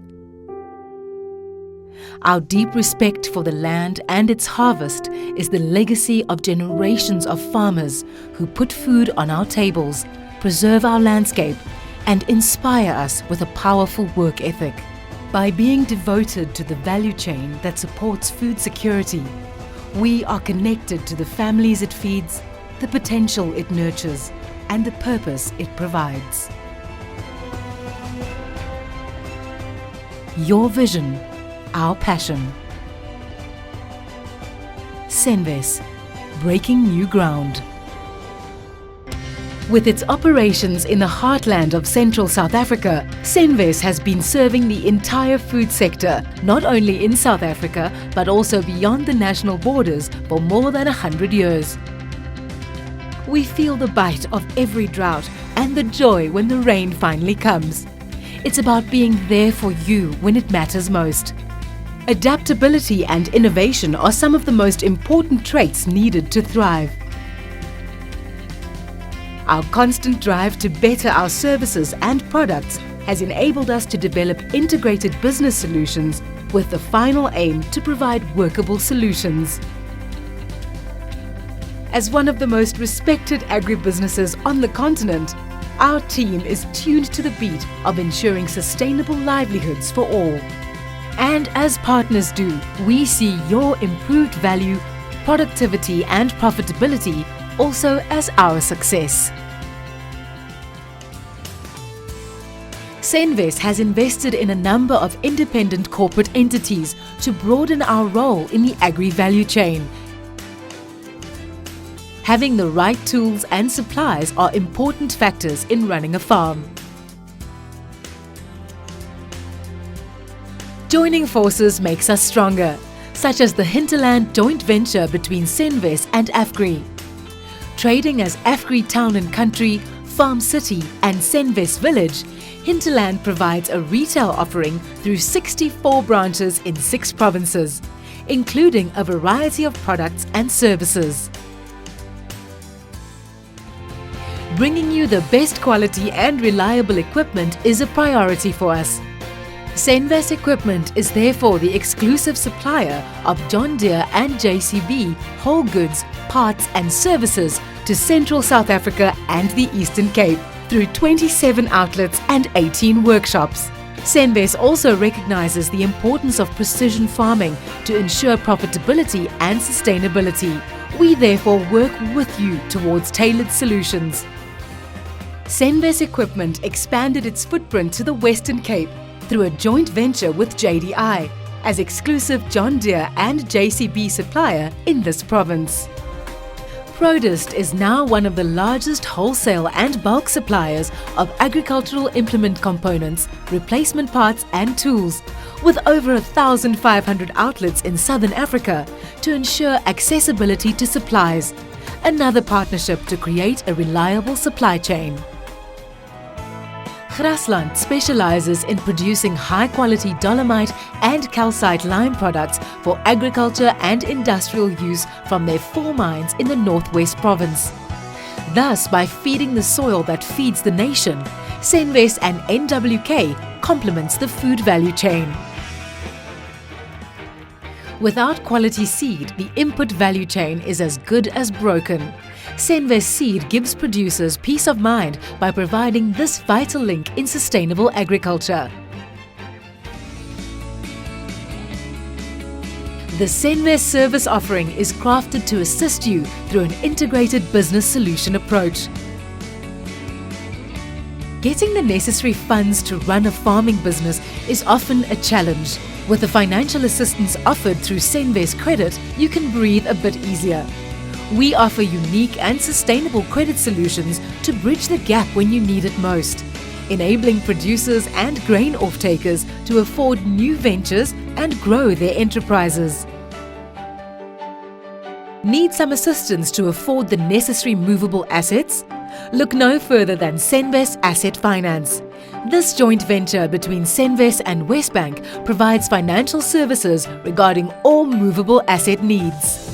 Our deep respect for the land and its harvest is the legacy of generations of farmers who put food on our tables, preserve our landscape, and inspire us with a powerful work ethic. By being devoted to the value chain that supports food security, we are connected to the families it feeds, the potential it nurtures, and the purpose it provides. Your vision, our passion. Senves, breaking new ground. With its operations in the heartland of central South Africa, Senves has been serving the entire food sector, not only in South Africa, but also beyond the national borders for more than 100 years. We feel the bite of every drought and the joy when the rain finally comes. It's about being there for you when it matters most. Adaptability and innovation are some of the most important traits needed to thrive. Our constant drive to better our services and products has enabled us to develop integrated business solutions with the final aim to provide workable solutions. As one of the most respected agribusinesses on the continent, our team is tuned to the beat of ensuring sustainable livelihoods for all. And as partners do, we see your improved value, productivity and profitability also as our success. Senves has invested in a number of independent corporate entities to broaden our role in the agri-value chain. Having the right tools and supplies are important factors in running a farm. Joining forces makes us stronger, such as the Hinterland joint venture between Senves and Afgri. Trading as Afgri Town and Country, Farm City and Senves Village, Hinterland provides a retail offering through 64 branches in 6 provinces, including a variety of products and services. Bringing you the best quality and reliable equipment is a priority for us. Senves Equipment is therefore the exclusive supplier of John Deere and JCB whole goods, parts and services to Central South Africa and the Eastern Cape through 27 outlets and 18 workshops. Senves also recognizes the importance of precision farming to ensure profitability and sustainability. We therefore work with you towards tailored solutions. Senves Equipment expanded its footprint to the Western Cape through a joint venture with JDI as exclusive John Deere and JCB supplier in this province. Produst is now one of the largest wholesale and bulk suppliers of agricultural implement components, replacement parts and tools, with over 1,500 outlets in Southern Africa to ensure accessibility to supplies. Another partnership to create a reliable supply chain. Grasland specializes in producing high-quality dolomite and calcite lime products for agriculture and industrial use from their 4 mines in the Northwest Province. Thus, by feeding the soil that feeds the nation, Senves and NWK complements the food value chain. Without quality seed, the input value chain is as good as broken. Senves Seed gives producers peace of mind by providing this vital link in sustainable agriculture. The Senves service offering is crafted to assist you through an integrated business solution approach. Getting the necessary funds to run a farming business is often a challenge. With the financial assistance offered through Senves Credit, you can breathe a bit easier. We offer unique and sustainable credit solutions to bridge the gap when you need it most, enabling producers and grain off-takers to afford new ventures and grow their enterprises. Need some assistance to afford the necessary movable assets? Look no further than Senves Asset Finance. This joint venture between Senves and Westbank provides financial services regarding all movable asset needs.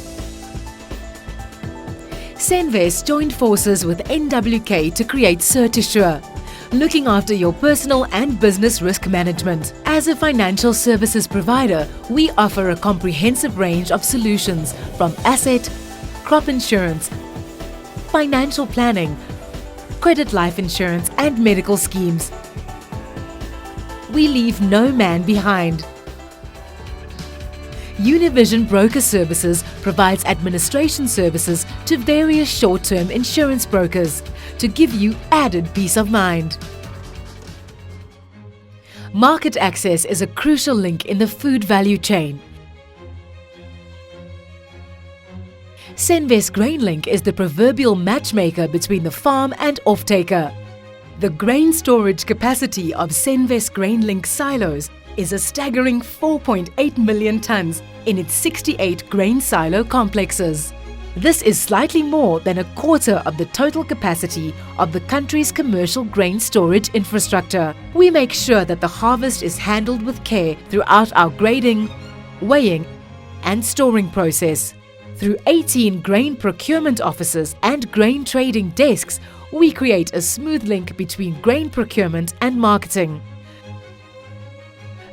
Senvest joined forces with NWK to create Certisure, looking after your personal and business risk management. As a financial services provider, we offer a comprehensive range of solutions from asset, crop insurance, financial planning, credit life insurance and medical schemes. We leave no man behind. Univision Broker Services provides administration services to various short-term insurance brokers to give you added peace of mind. Market access is a crucial link in the food value chain. Senvest GrainLink is the proverbial matchmaker between the farm and off-taker. The grain storage capacity of Senvest GrainLink silos is a staggering 4.8 million tonnes in its 68 grain silo complexes. This is slightly more than a quarter of the total capacity of the country's commercial grain storage infrastructure. We make sure that the harvest is handled with care throughout our grading, weighing and storing process. Through 18 grain procurement offices and grain trading desks, we create a smooth link between grain procurement and marketing.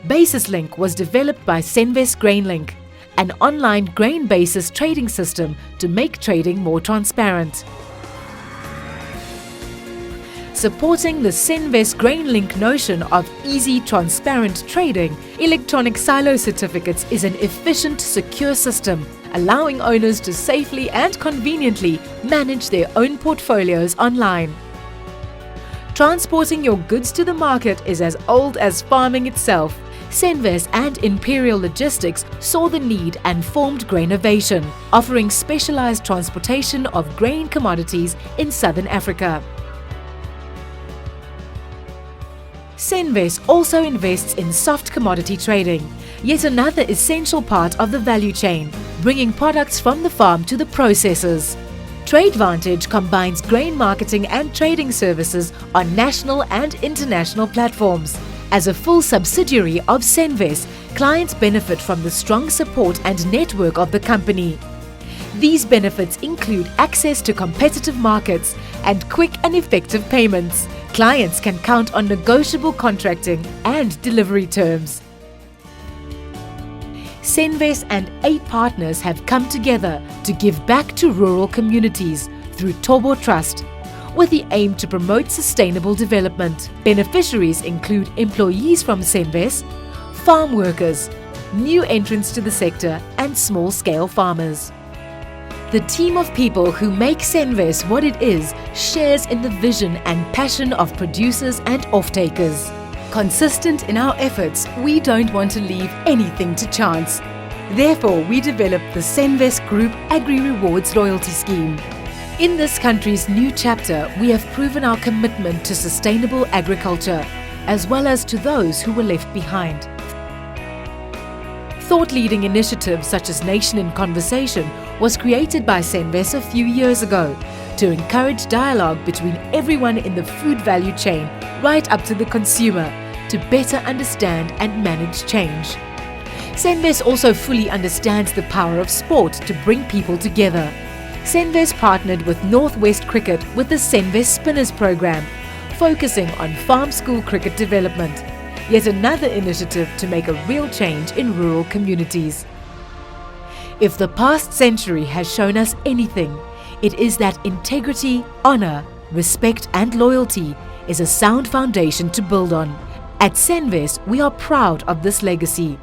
Basis Link was developed by Senvest GrainLink, an online grain basis trading system to make trading more transparent. Supporting the Senvest GrainLink notion of easy, transparent trading, electronic silo certificates is an efficient, secure system allowing owners to safely and conveniently manage their own portfolios online. Transporting your goods to the market is as old as farming itself. Senvest and Imperial Logistics saw the need and formed Grainovation, offering specialized transportation of grain commodities in Southern Africa. Senvest also invests in soft commodity trading, yet another essential part of the value chain, bringing products from the farm to the processors. TradeVantage combines grain marketing and trading services on national and international platforms. As a full subsidiary of Senvest, clients benefit from the strong support and network of the company. These benefits include access to competitive markets and quick and effective payments. Clients can count on negotiable contracting and delivery terms. Senvest and 8 partners have come together to give back to rural communities through Tobo Trust, with the aim to promote sustainable development. Beneficiaries include employees from Senvest, farm workers, new entrants to the sector and small-scale farmers. The team of people who make Senvest what it is shares in the vision and passion of producers and off-takers. Consistent in our efforts, we don't want to leave anything to chance. Therefore, we developed the Senvest Group Agri Rewards Loyalty Scheme. In this country's new chapter, we have proven our commitment to sustainable agriculture, as well as to those who were left behind. Thought-leading initiatives such as Nation in Conversation was created by Senvest a few years ago to encourage dialogue between everyone in the food value chain right up to the consumer to better understand and manage change. Senvest also fully understands the power of sport to bring people together. Senvest partnered with Northwest Cricket with the Senvest Spinners program, focusing on farm school cricket development, yet another initiative to make a real change in rural communities. If the past century has shown us anything, it is that integrity, honor, respect and loyalty is a sound foundation to build on. At Senvest, we are proud of this legacy.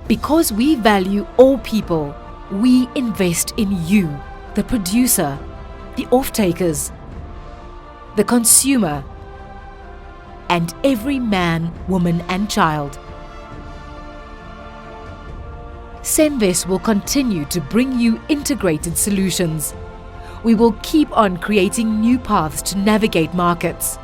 Because we value all people, we invest in you, the producer, the off-takers, the consumer, and every man, woman and child. Senvest will continue to bring you integrated solutions. We will keep on creating new paths to navigate markets.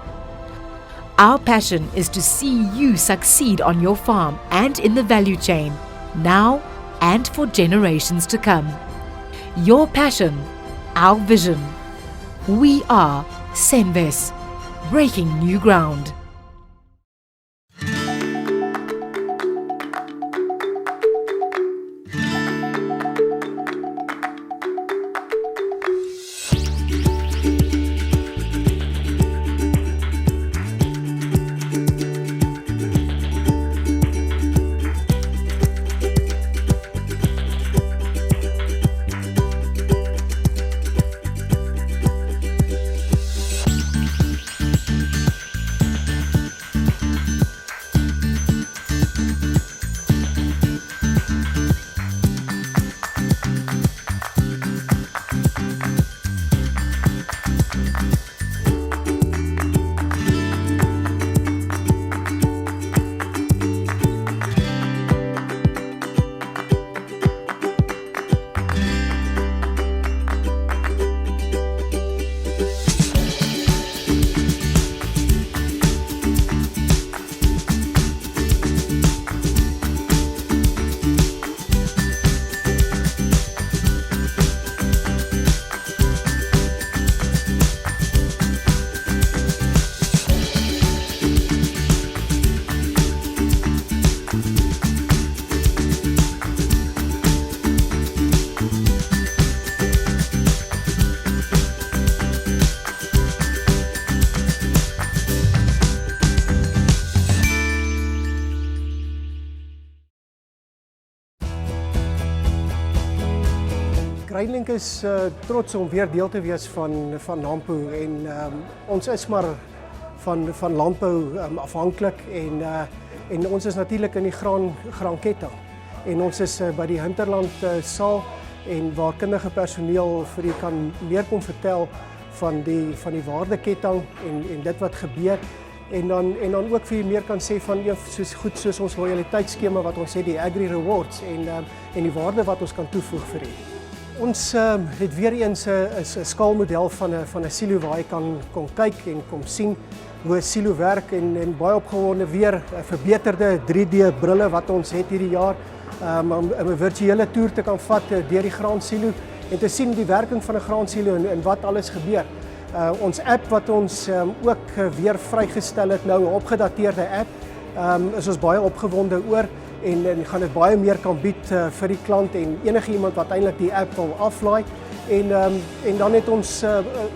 Our passion is to see you succeed on your farm and in the value chain, now and for generations to come. Your passion, our vision. We are Senvest, breaking new ground. GrainLink is trots om weer deel te wees van landbou en ons is maar van landbou afhanklik en ons is natuurlik in die graanketting en ons is by die hinterland saal en waar kundige personeel vir u kan meer kom vertel van die waardeketting en dit wat gebeur en dan ook vir u meer kan sê van soos ons loyaliteitsskema wat ons het die Agri Rewards en die waarde wat ons kan toevoeg vir u. Ons het weer eens 'n skaalmodel van 'n silo waar jy kan kyk en kom sien hoe 'n silo werk en baie opgewonde weer verbeterde 3D brille wat ons het hierdie jaar om 'n virtuele toer te kan vat deur die graansilo en te sien die werking van 'n graansilo en wat alles gebeur. Ons app wat ons ook weer vrygestel het nou 'n opgedateerde app is ons baie opgewonde oor en gaan dit baie meer kan bied vir die klant en enige iemand wat eintlik die app wil aflaai en dan het ons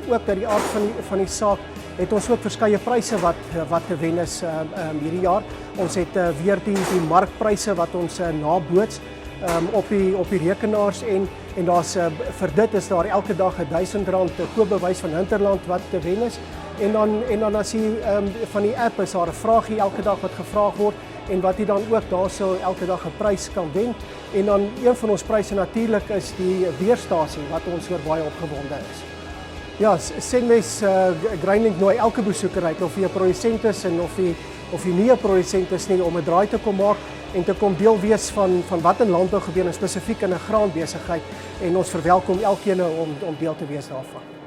ook uit die aard van die saak het ons ook verskeie pryse wat te wen is hierdie jaar. Ons het weer die markpryse wat ons naboots op die rekenaars en daar's vir dit is daar elke dag R1000 koopbewys van Hinterland wat te wen is en dan as jy van die app is daar 'n vraagie elke dag wat gevra word en wat jy dan ook daarso elke dag 'n prys kan wen en dan een van ons pryse natuurlik is die weerstasie wat ons oor baie opgewonde is. Ja, Senwes GrainLink nooi elke besoeker uit of jy 'n produsent is en of jy nie 'n produsent is nie om 'n draai te kom maak en te kom deel wees van wat in landbou gebeur en spesifiek in 'n graanbesigheid en ons verwelkom elkeen om deel te wees daarvan.